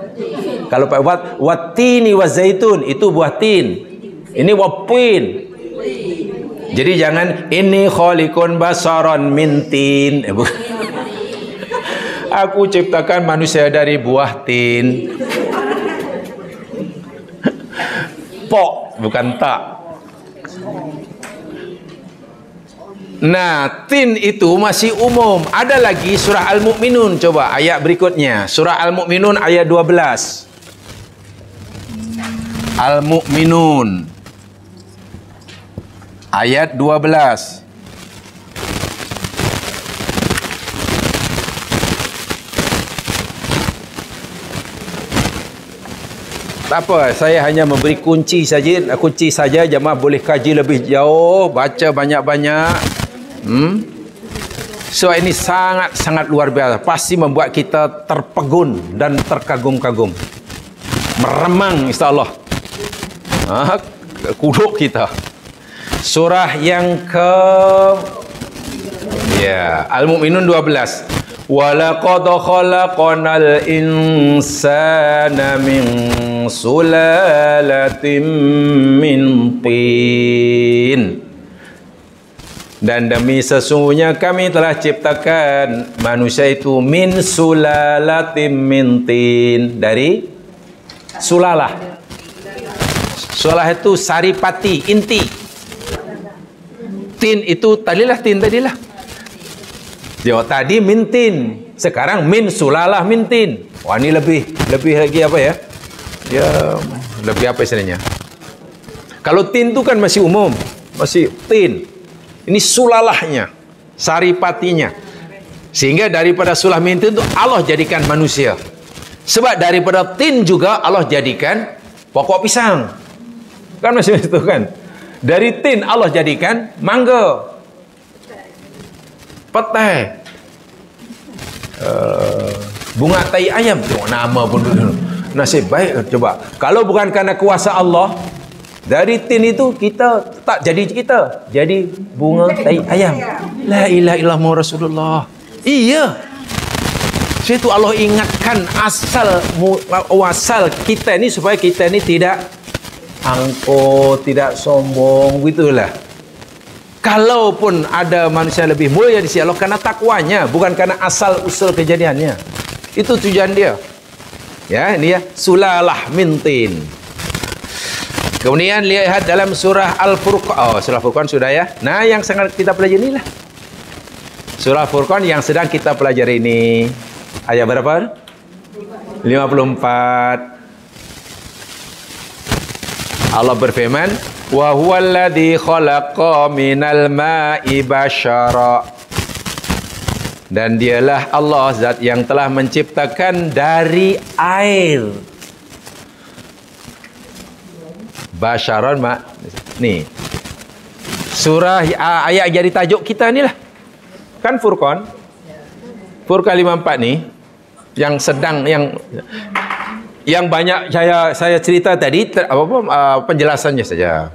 Kalau pakai watini wa zaitun itu buah tin. Ini wapin. Jadi jangan ini khaliqun basaron min tin. Aku ciptakan manusia dari buah tin. Pok, bukan tak. Nah, tin itu masih umum. Ada lagi surah Al-Mu'minun. Coba ayat berikutnya. Surah Al-Mu'minun ayat 12. Al-Mu'minun ayat 12. Tak apa, saya hanya memberi kunci saja. Kunci saja, jemaah boleh kaji lebih jauh, baca banyak-banyak. So ini sangat-sangat luar biasa. Pasti membuat kita terpegun dan terkagum-kagum. Meremang insya-Allah. Kuduk kita. Surah yang ke Al-Mu'minun 12. Walaqad khalaqnal insana min sulalatin min tin. Dan demi sesungguhnya kami telah ciptakan manusia itu min sulalatin min tin, dari sulalah. Sulalah itu saripati, inti. Tin itu tadilah tin tadilah. Jawab tadi mintin, sekarang min sulalah mintin. Wah, ini lebih lagi apa ya? Ya, lebih apa istilahnya? Kalau tin itu kan masih umum, masih tin. Ini sulalahnya, saripatinya. Sehingga daripada sulah mintin itu Allah jadikan manusia. Sebab daripada tin juga Allah jadikan pokok pisang. Kan masih itu kan? Dari tin Allah jadikan mangga, petai, bunga tai ayam. Tengok nama pun dulu. Nasib baik. Coba, kalau bukan karena kuasa Allah, dari tin itu kita tak jadi kita, jadi bunga tai ayam. La ilaha illallah Rasulullah. Iya. Itu Allah ingatkan asal kita ini supaya kita ini tidak angkuh, tidak sombong, gitulah. Kalaupun ada manusia lebih mulia di sisi Allah karena takwanya, bukan karena asal usul kejadiannya. Itu tujuan dia. Ya, ini ya, sulalah mintin. Kemudian lihat dalam surah Al-Furqan. Oh, surah Furqan sudah ya. Nah, yang sangat kita pelajari inilah. Surah Furqan yang sedang kita pelajari ini. Ayat berapa? 54. Allah berfirman, wa huwallazi khalaqa minal ma'i basyara. Dan dialah Allah zat yang telah menciptakan dari air. Basyaron mak. Nih. Surah ayat jadi tajuk kita ni lah. Kan Furqan. Furqan 54 ni yang sedang yang banyak saya cerita tadi penjelasannya saja.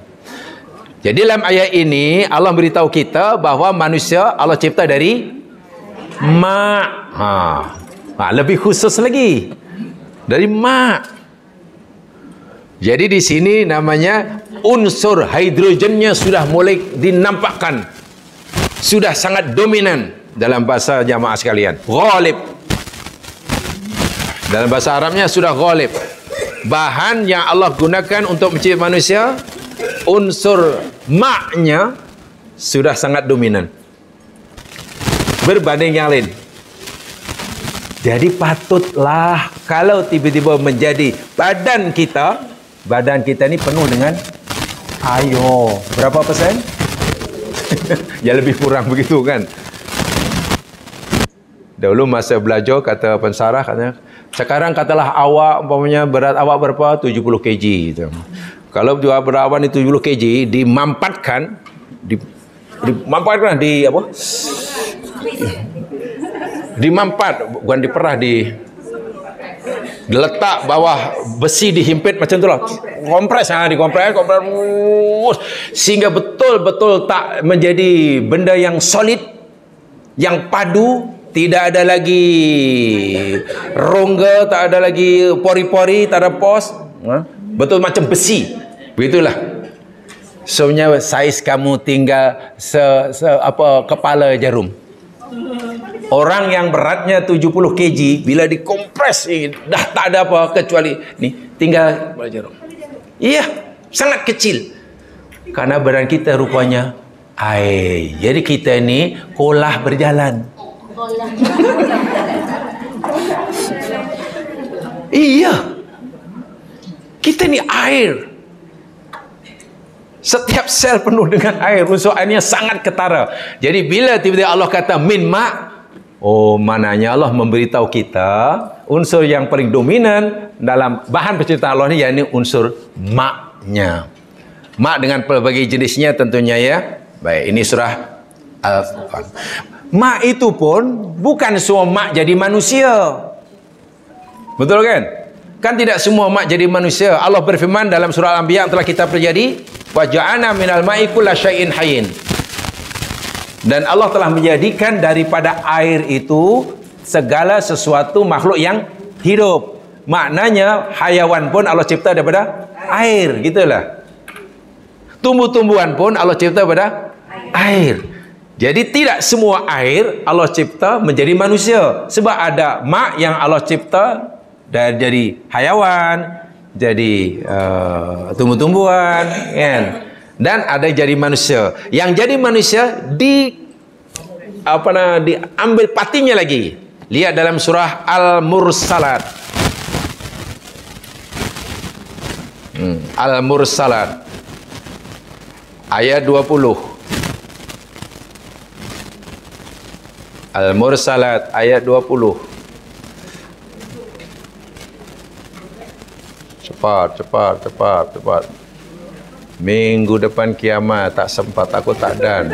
Jadi dalam ayat ini Allah beritahu kita bahawa manusia Allah cipta dari lebih khusus lagi dari mak. Jadi di sini namanya unsur hidrogennya sudah mulai dinampakkan, sudah sangat dominan dalam bahasa jamaah sekalian. Ghalib. Dalam bahasa Arabnya sudah ghalib. Bahan yang Allah gunakan untuk menciptakan manusia, unsur maknya sudah sangat dominan berbanding yang lain. Jadi patutlah kalau tiba-tiba menjadi badan kita ni penuh dengan air. Berapa persen? Ya lebih kurang begitu kan. Dahulu masa belajar kata pensarah katanya, sekarang katalah awak umpamanya berat awak berapa? 70 kg gitu. Kalau berat awak ni 70 kg dimampatkan di apa? Dimampat, bukan diperah, diletak bawah besi dihimpit macam tu lah. Kompres, dikompres sehingga betul-betul tak menjadi benda yang solid, yang padu, tidak ada lagi rongga, tak ada lagi pori-pori, tak ada pos. Betul macam besi. Begitulah. Sebenarnya saiz kamu tinggal kepala jarum. Orang yang beratnya 70 kg bila dikompres dah tak ada apa kecuali ni tinggal kepala jarum. Iya, sangat kecil. Karena badan kita rupanya air. Jadi kita ni kolah berjalan. Iya. Kita ni air. Setiap sel penuh dengan air. Unsur airnya sangat ketara. Jadi bila tiba-tiba Allah kata min ma', oh, mananya Allah memberitahu kita unsur yang paling dominan dalam bahan penciptaan Allah ni, yakni unsur maknya. Mak dengan pelbagai jenisnya tentunya ya. Baik, ini surah Al-Furqan. Mak itu pun bukan semua mak jadi manusia. Betul kan? Kan tidak semua mak jadi manusia. Allah berfirman dalam surah Al-Anbiya yang telah kita pelajari, wa ja'alna minal ma'i kulla syai'in hayyin. Dan Allah telah menjadikan daripada air itu segala sesuatu makhluk yang hidup. Maknanya hayawan pun Allah cipta daripada air, gitulah. Tumbuh-tumbuhan pun Allah cipta daripada air. Jadi tidak semua air Allah cipta menjadi manusia. Sebab ada mak yang Allah cipta dari hayawan, jadi tumbuh-tumbuhan, kan? Dan ada jadi manusia. Yang jadi manusia diambil patinya lagi. Lihat dalam surah Al-Mursalat. Al-Mursalat ayat 20. Al-Mursalat ayat 20. Cepat. Minggu depan kiamat tak sempat, takut tak dan.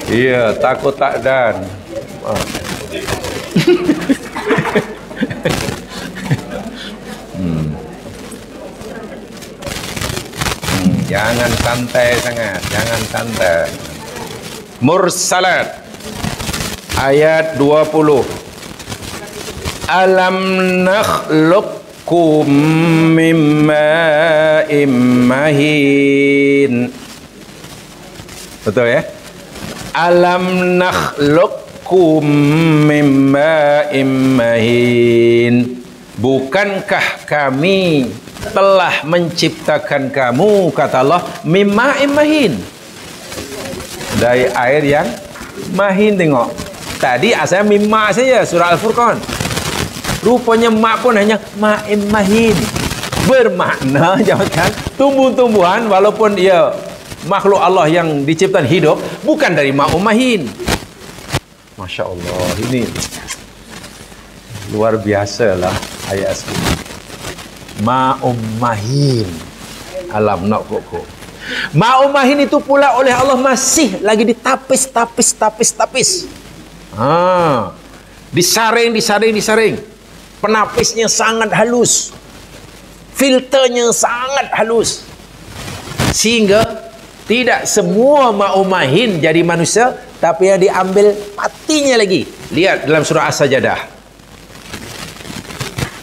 Iya, takut tak dan. Jangan santai sangat, jangan santai. Mursalat ayat 20. Alam nakhluqkum min ma'in mahin. Betul ya? Alam nakhluqkum min ma'in mahin. Bukankah kami telah menciptakan kamu, kata Allah, min ma'in mahin, dari air yang mahin. Tengok, tadi asalnya min ma' saja, surah Al-Furqan. Rupanya mak pun hanya ma'in mahin. Bermakna jangan tumbuh-tumbuhan walaupun dia makhluk Allah yang diciptakan hidup bukan dari ma'un mahin. Masya Allah, ini luar biasa lah ayat asli. Ma'um mahin. Alam nakhluqkum. Ma'um mahin itu pula oleh Allah masih lagi ditapis. Disaring. Penapisnya sangat halus. Filternya sangat halus. Sehingga tidak semua ma'um mahin jadi manusia, tapi yang diambil patinya lagi. Lihat dalam surah As-Sajadah.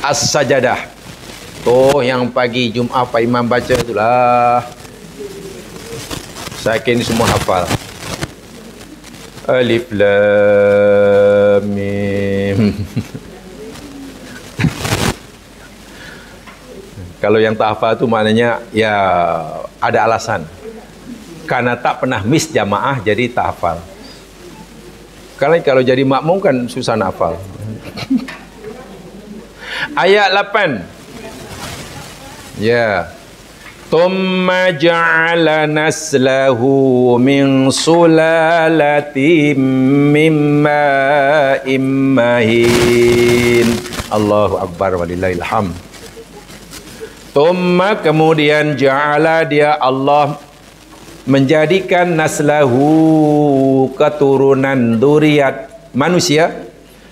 As-Sajadah. Oh, yang pagi Jumaat Pak Imam baca itulah. Saya kini semua hafal. Alif Lam Mim. Kalau yang tak hafal itu maknanya ya ada alasan. Karena tak pernah miss jamaah jadi tak hafal. Karena kalau jadi makmum kan susah nak hafal. Ayat 8. Ya. Thumma ja'ala naslahu min sulalatin min ma'in mahin. Allahu Akbar walillahil hamd. Thumma, kemudian ja'ala, dia Allah menjadikan naslahu, keturunan duriat manusia,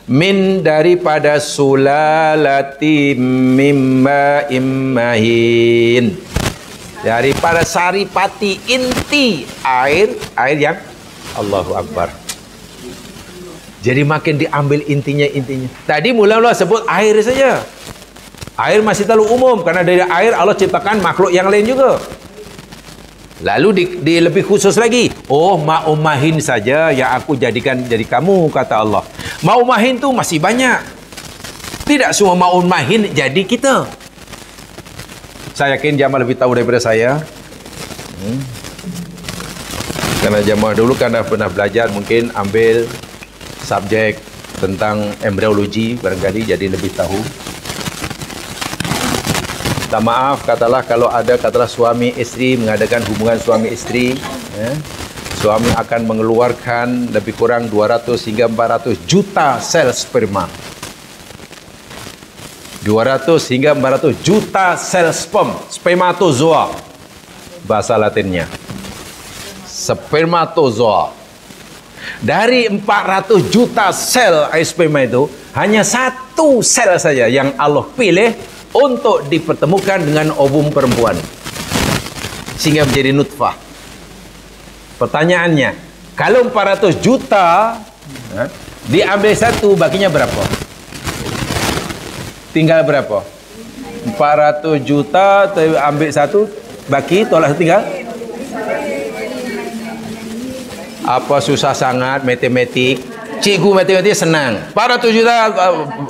min, daripada sulalatim mimma immahin, daripada saripati, inti air yang Allahu Akbar. Jadi makin diambil intinya. Tadi mula-mula sebut air saja. Air masih terlalu umum, karena dari air Allah ciptakan makhluk yang lain juga. Lalu di lebih khusus lagi. Oh, ma'um mahin saja yang aku jadikan jadi kamu, kata Allah. Ma'um mahin tu masih banyak. Tidak semua ma'um mahin jadi kita. Saya yakin jamaah lebih tahu daripada saya. Karena jamaah dulu kan dah pernah belajar, mungkin ambil subjek tentang embryologi barangkali, jadi lebih tahu. Tak maaf, katalah suami isteri mengadakan hubungan suami isteri, suami akan mengeluarkan lebih kurang 200 hingga 400 juta sel sperma. 200 hingga 400 juta sel sperm, spermatozoa bahasa latinnya. Spermatozoa. Dari 400 juta sel sperma itu, hanya satu sel saja yang Allah pilih untuk dipertemukan dengan ovum perempuan sehingga menjadi nutfah. Pertanyaannya, kalau 400 juta diambil satu, baginya berapa? Tinggal berapa? 400 juta ambil satu, bagi tolak tinggal. Apa susah sangat matematik? Cikgu matematik senang. 400 juta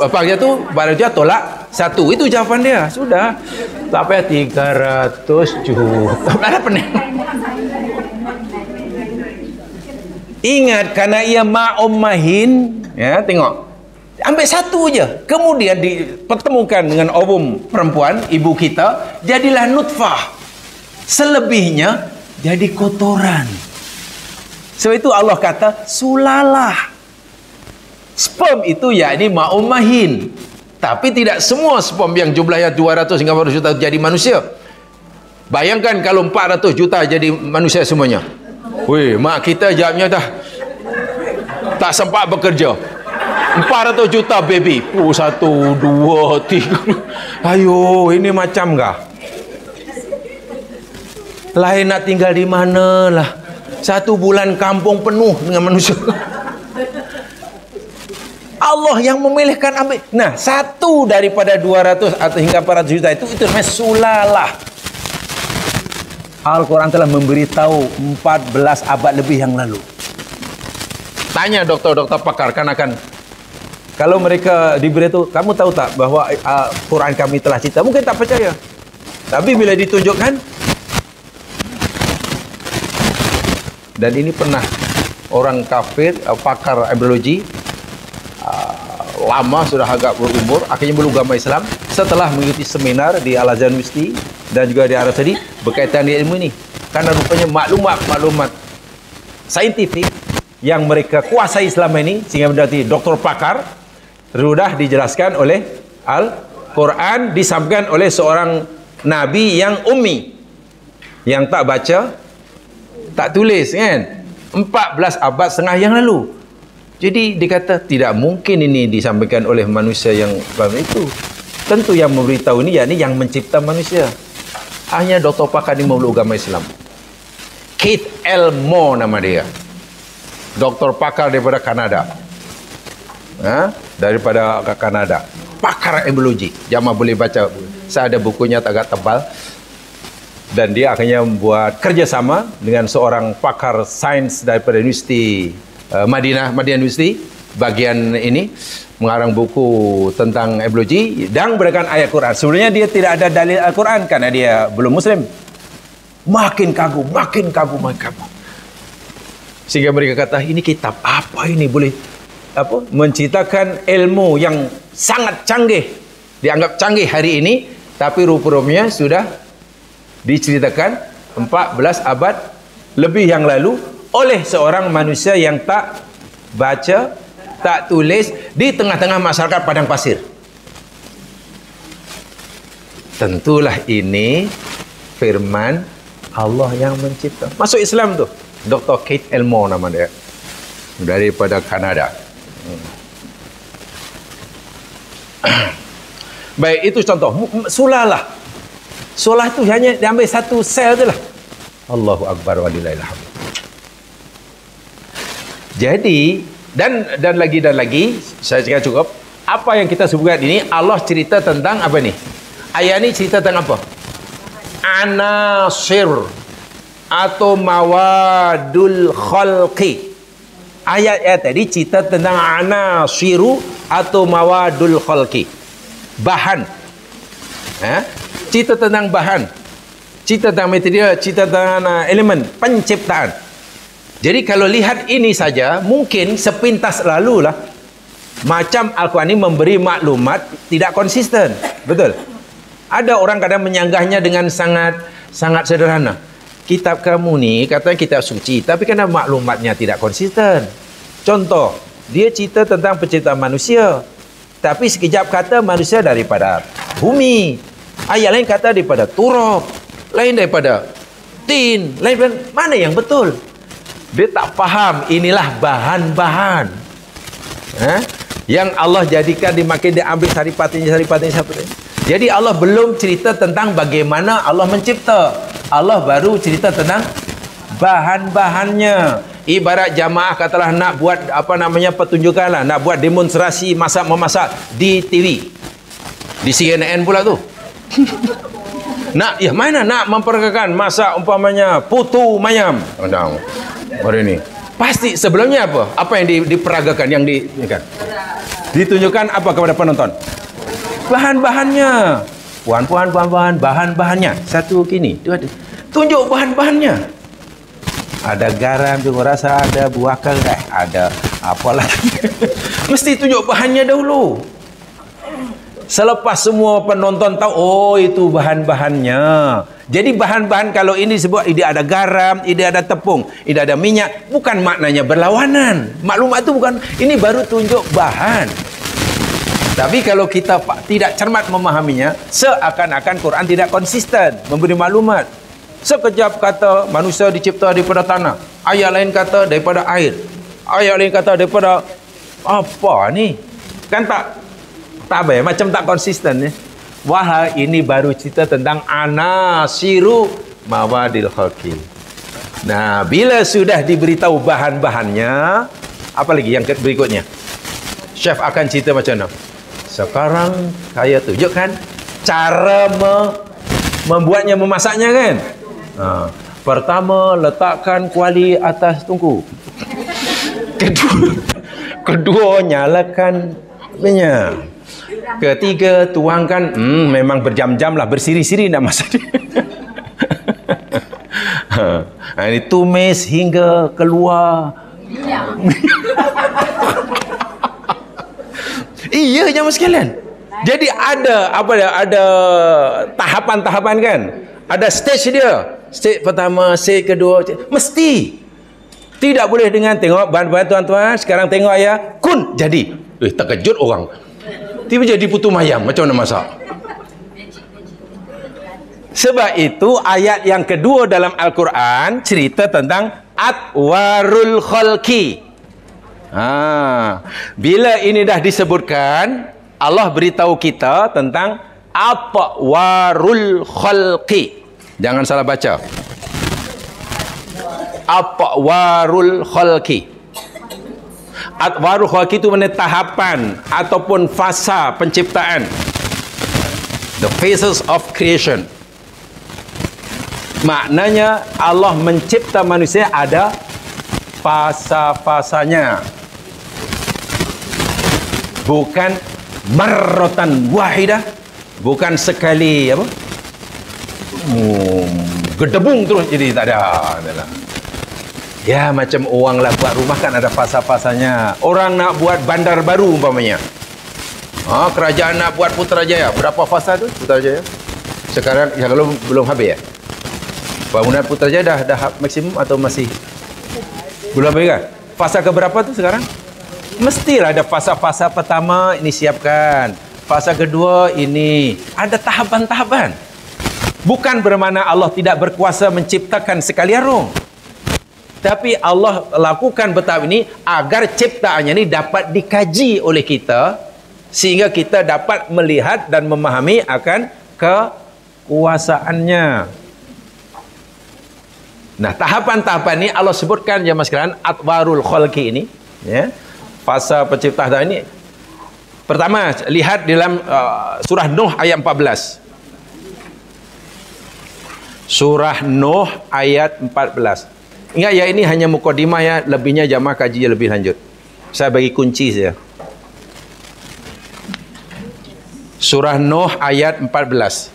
apa dia tu? 400 juta tolak satu. Itu jawaban dia. Sudah. Tak payah 300 juta. Ada pening. Ingat, karena ia ma'um mahin, ya, tengok. Ambil satu je. Kemudian dipertemukan dengan ovum perempuan, ibu kita, jadilah nutfah. Selebihnya jadi kotoran. Sebab itu Allah kata sulalah. Sperm itu yakni ma'um mahin. Tapi tidak semua sperm yang jumlahnya 200 hingga 400 juta jadi manusia. Bayangkan kalau 400 juta jadi manusia semuanya. Weh, mak kita jawabnya dah tak sempat bekerja. 400 juta baby. 1, 2, 3. Ayo, ini macam kah? Lain nak tinggal di mana lah. 1 bulan kampung penuh dengan manusia. Allah yang memilihkan ambil. Nah, satu daripada 200 atau hingga 400 juta itu namanya sulalah. Al-Quran telah memberitahu 14 abad lebih yang lalu. Tanya dokter-dokter pakar kan akan, kalau mereka diberitahu, kamu tahu tak bahwa Quran kami telah cipta, mungkin tak percaya. Tapi bila ditunjukkan, dan ini pernah orang kafir, pakar embryologi, lama sudah agak berumur, akhirnya beragama Islam setelah mengikuti seminar di Al-Azhar University dan juga di Arab Saudi berkaitan dengan ilmu ini. Karena rupanya maklumat saintifik yang mereka kuasai selama ini, sehingga menjadi doktor pakar, sudah dijelaskan oleh Al-Quran, disampaikan oleh seorang nabi yang ummi, yang tak baca, tak tulis, kan? 14 abad setengah yang lalu. Jadi dikata tidak mungkin ini disampaikan oleh manusia yang itu. Tentu yang memberitahu ini yakni yang mencipta manusia. Hanya doktor pakar di Maulud Agama Islam. Keith Elmore nama dia. Doktor pakar daripada Kanada. Daripada Kanada. Pakar embryologi. Jamaah boleh baca. Saya ada bukunya agak tebal. Dan dia akhirnya membuat kerjasama dengan seorang pakar sains daripada Universiti Madinah University, bagian ini mengarang buku tentang embryologi dan berikan ayat Quran. Sebenarnya dia tidak ada dalil Al-Quran karena dia belum Muslim. Makin kagum. Sehingga mereka kata, ini kitab apa ini boleh menciptakan ilmu yang sangat canggih, dianggap canggih hari ini, tapi rupa-rupanya sudah diceritakan 14 abad lebih yang lalu oleh seorang manusia yang tak baca, tak tulis di tengah-tengah masyarakat padang pasir. Tentulah ini firman Allah yang mencipta. Masuk Islam tu. Dr. Keith Elmore nama dia. Daripada Kanada. Baik, itu contoh. Sulalah. Sulah tu hanya diambil satu sel je lah. Allahu Akbar walillahil hamd. Jadi dan lagi saya cakap cukup. Apa yang kita sebutkan ini Allah cerita tentang apa ni? Ayat ni cerita tentang apa? Anasir atau mawadul khalqi. Ayat tadi cerita tentang anasiru atau mawadul khalqi. Bahan. Cerita tentang bahan. Cerita tentang material, cerita tentang elemen penciptaan. Jadi kalau lihat ini saja mungkin sepintas lalulah macam Al-Quran ini memberi maklumat tidak konsisten. Betul? Ada orang kadang menyanggahnya dengan sangat sederhana. Kitab kamu ni katanya kitab suci, tapi kenapa maklumatnya tidak konsisten? Contoh, dia cerita tentang penciptaan manusia, tapi sekejap kata manusia daripada bumi, ayat lain kata daripada turab, lain daripada tin, lain daripada, mana yang betul? Dia tak faham. Inilah bahan-bahan yang Allah jadikan dimakan, dia ambil saripatinya. Jadi Allah belum cerita tentang bagaimana Allah mencipta. Allah baru cerita tentang bahan-bahannya. Ibarat jamaah katalah nak buat pertunjukan lah, nak buat demonstrasi masak-memasak di TV, di CNN pula tu. Mana nak memperagakan masak umpamanya putu mayam. Hari ni pasti sebelumnya apa yang diperagakan, yang ditunjukkan apa kepada penonton? Bahan-bahannya. Puan-puan, bahan-bahannya. Satu kini, dua, tunjuk bahan-bahannya. Ada garam, juga rasa ada buah kerai, ada apa lagi. Mesti tunjuk bahannya dahulu. Selepas semua penonton tahu, oh itu bahan-bahannya. Jadi bahan-bahan kalau ini sebut ini ada garam, ini ada tepung, ini ada minyak, bukan maknanya berlawanan. Maklumat itu bukan, ini baru tunjuk bahan. Tapi kalau kita tidak cermat memahaminya, seakan-akan Quran tidak konsisten memberi maklumat. Sekejap kata manusia dicipta daripada tanah, ayat lain kata daripada air, ayat lain kata daripada apa ni? Kan tak baik, macam tak konsisten ya. Wahai, ini baru cerita tentang anasiru mawadil khalqi. Nah, bila sudah diberitahu bahan-bahannya, apa lagi yang berikutnya? Chef akan cerita macam mana? Sekarang saya tunjukkan cara membuatnya, memasaknya kan. Pertama, letakkan kuali atas tungku. Kedua nyalakan minyak. Ketiga, tuangkan, memang berjam-jam lah, bersiri-siri nak masak. Ini tumis hingga keluar. Iya, jemaah sekalian. Jadi ada tahapan-tahapan kan? Ada stage dia. Stage pertama, stage kedua, mesti. Tidak boleh dengan tengok bahan-bahan tuan-tuan, sekarang tengok ayah, kun jadi. Terkejut orang. Tiba jadi putu mayam, macam mana masak? Sebab itu ayat yang kedua dalam Al-Quran cerita tentang atwarul khalqi. Bila ini dah disebutkan, Allah beritahu kita tentang atwarul khalqi. Jangan salah baca. Atwarul khalqi. Atwarul khalqi itu maknanya tahapan ataupun fasa penciptaan. The phases of creation. Maknanya Allah mencipta manusia ada fasa-fasanya. Bukan marratan wahidah, bukan sekali gedebung terus jadi tak ada. Ya, macam orang lah buat rumah kan ada fasa-fasanya. Orang nak buat bandar baru umpamanya. Kerajaan nak buat Putrajaya, berapa fasa tu Putrajaya? Sekarang ya, kalau belum habis ya. Bangunan Putrajaya dah maksimum atau masih belum habis kan? Fasa ke berapa tu sekarang? Mestilah ada fasa-fasa pertama ini siapkan. Fasa kedua ini ada tahapan-tahapan. Bukan bermakna Allah tidak berkuasa menciptakan sekali arung. Tapi Allah lakukan bertahap ini agar ciptaannya ini dapat dikaji oleh kita, sehingga kita dapat melihat dan memahami akan kekuasaannya. Nah, tahapan-tahapan ini Allah sebutkan jemaah sekalian, atwarul khalqi ini, ya. Fasa penciptaan ini. Pertama, lihat dalam surah Nuh ayat 14. Surah Nuh ayat 14. Ingat ya, ini hanya mukadimah ya, lebihnya jamaah kaji lebih lanjut. Saya bagi kunci saja. Surah Nuh ayat 14.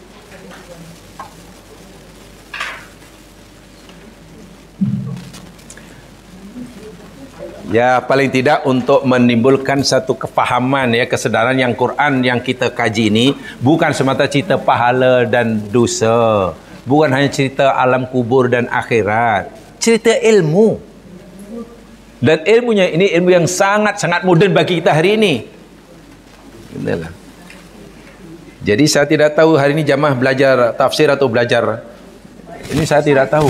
Ya, paling tidak untuk menimbulkan satu kefahaman ya, kesedaran yang Quran yang kita kaji ini bukan semata cerita pahala dan dosa, bukan hanya cerita alam kubur dan akhirat, cerita ilmu. Dan ilmunya ini ilmu yang sangat-sangat moden bagi kita hari ini. Inilah. Jadi saya tidak tahu hari ini jamaah belajar tafsir atau belajar ini, saya tidak tahu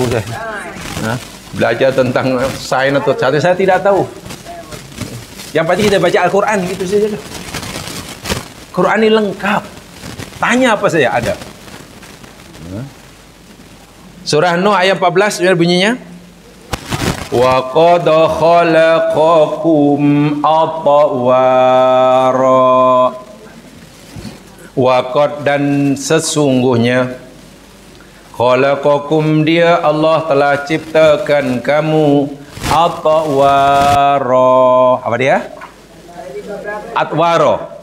belajar tentang sains atau satu, saya tidak tahu. Yang pasti kita baca Al-Quran gitu saja. Quran ini lengkap. Tanya apa saja ada. Surah Nuh ayat 14 bunyinya. Wa qad khalaqakum atwara. Wa qad, dan sesungguhnya, khalaqakum, dia Allah telah ciptakan kamu atwara. Apa dia? Atwara.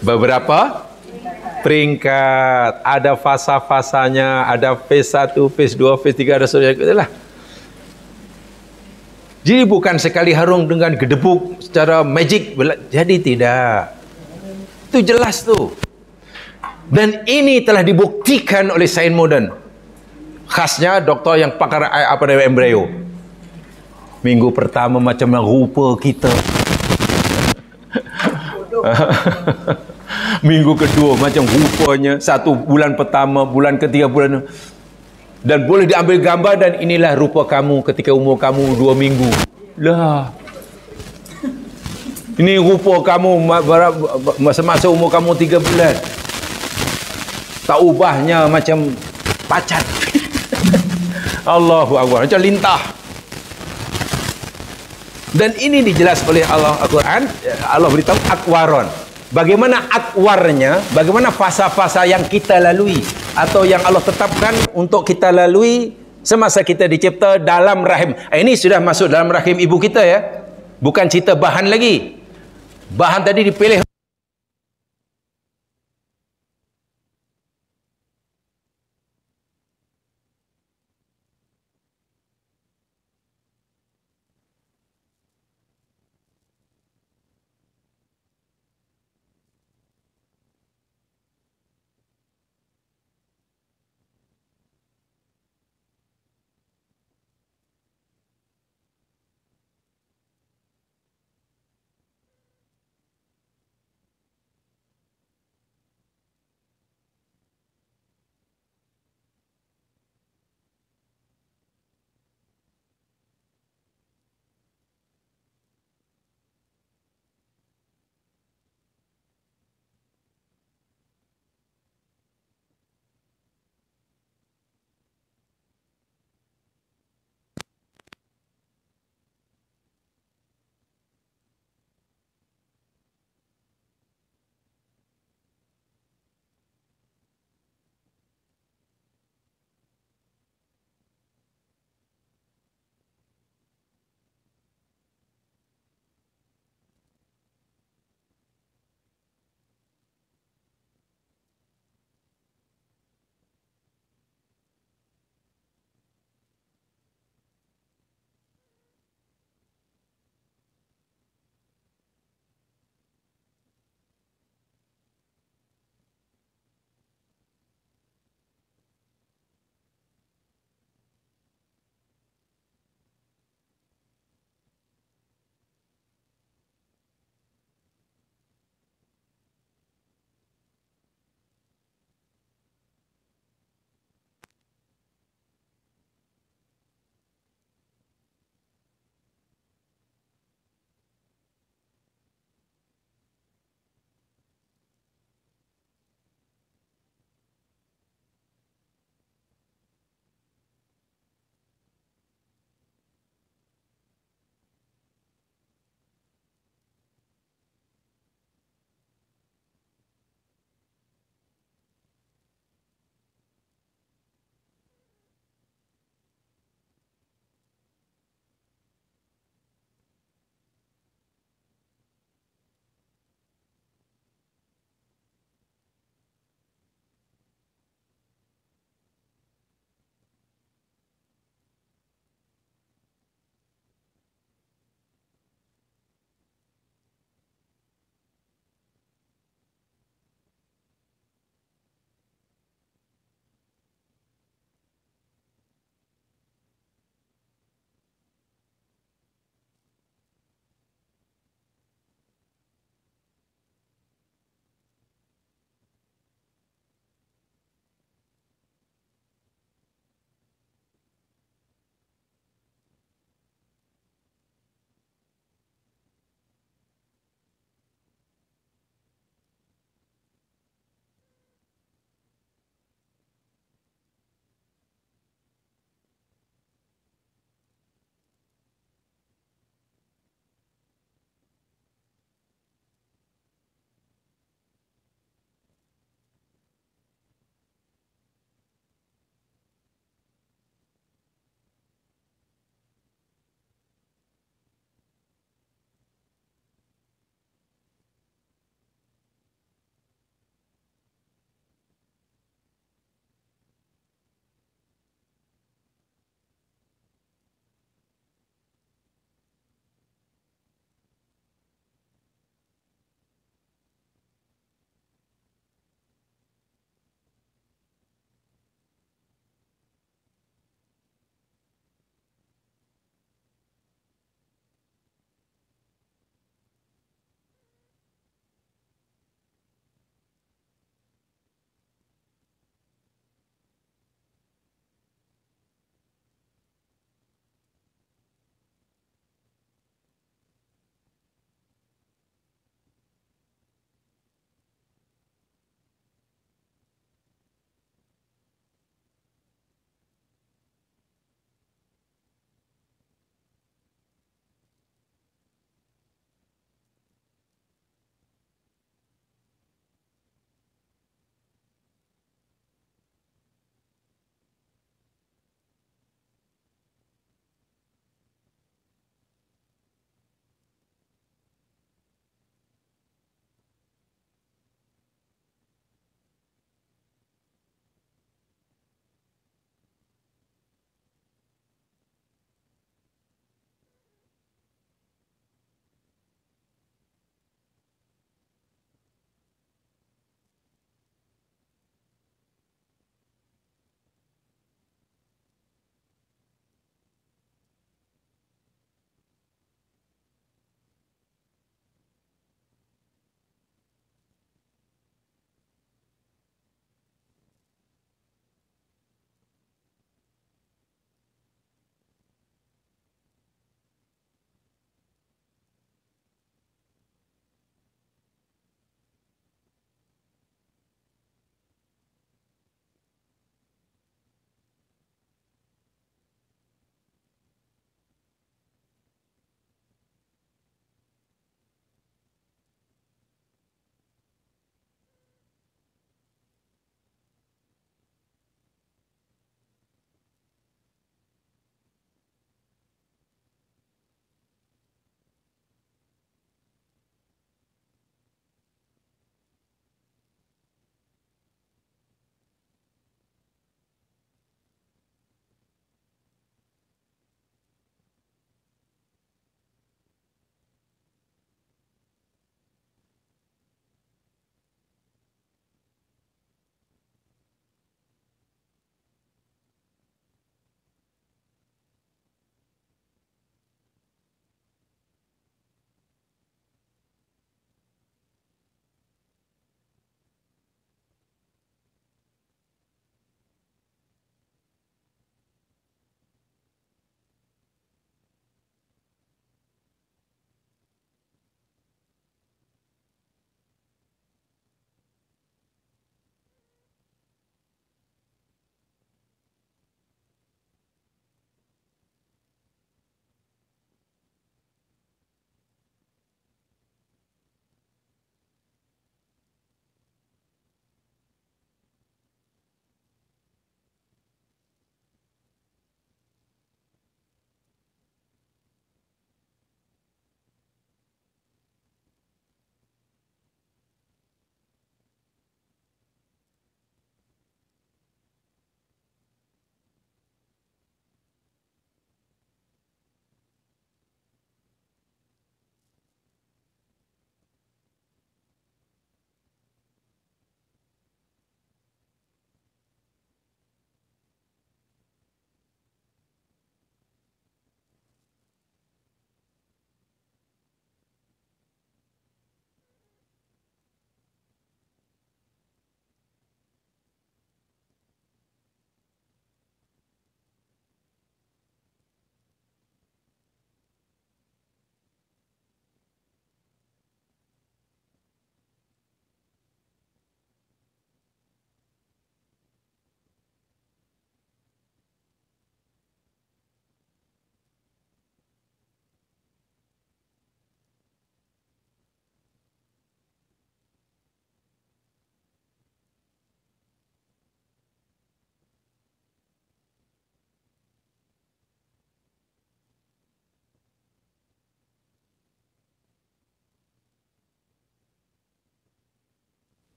Beberapa peringkat. Ada fasa-fasanya, ada phase 1, phase 2, phase 3, ada seterusnya. Jadi bukan sekali harung dengan gedebuk secara magic. Jadi tidak. Itu jelas tuh. Dan ini telah dibuktikan oleh sains moden. Khasnya doktor yang pakar apa dari embrio. Minggu pertama macam rupa kita. Minggu kedua macam rupanya. 1 bulan pertama, bulan ketiga, bulan. Dan boleh diambil gambar, dan inilah rupa kamu ketika umur kamu 2 minggu. Lah. Ini rupa kamu masa umur kamu 3 bulan. Tak ubahnya macam pacat. Allahu Akbar, macam lintah. Dan ini dijelaskan oleh Allah Al-Quran. Allah beritahu atwaron. Bagaimana atwarnya, bagaimana fasa-fasa yang kita lalui atau yang Allah tetapkan untuk kita lalui semasa kita dicipta dalam rahim. Ini sudah masuk dalam rahim ibu kita ya. Bukan cerita bahan lagi. Bahan tadi dipilih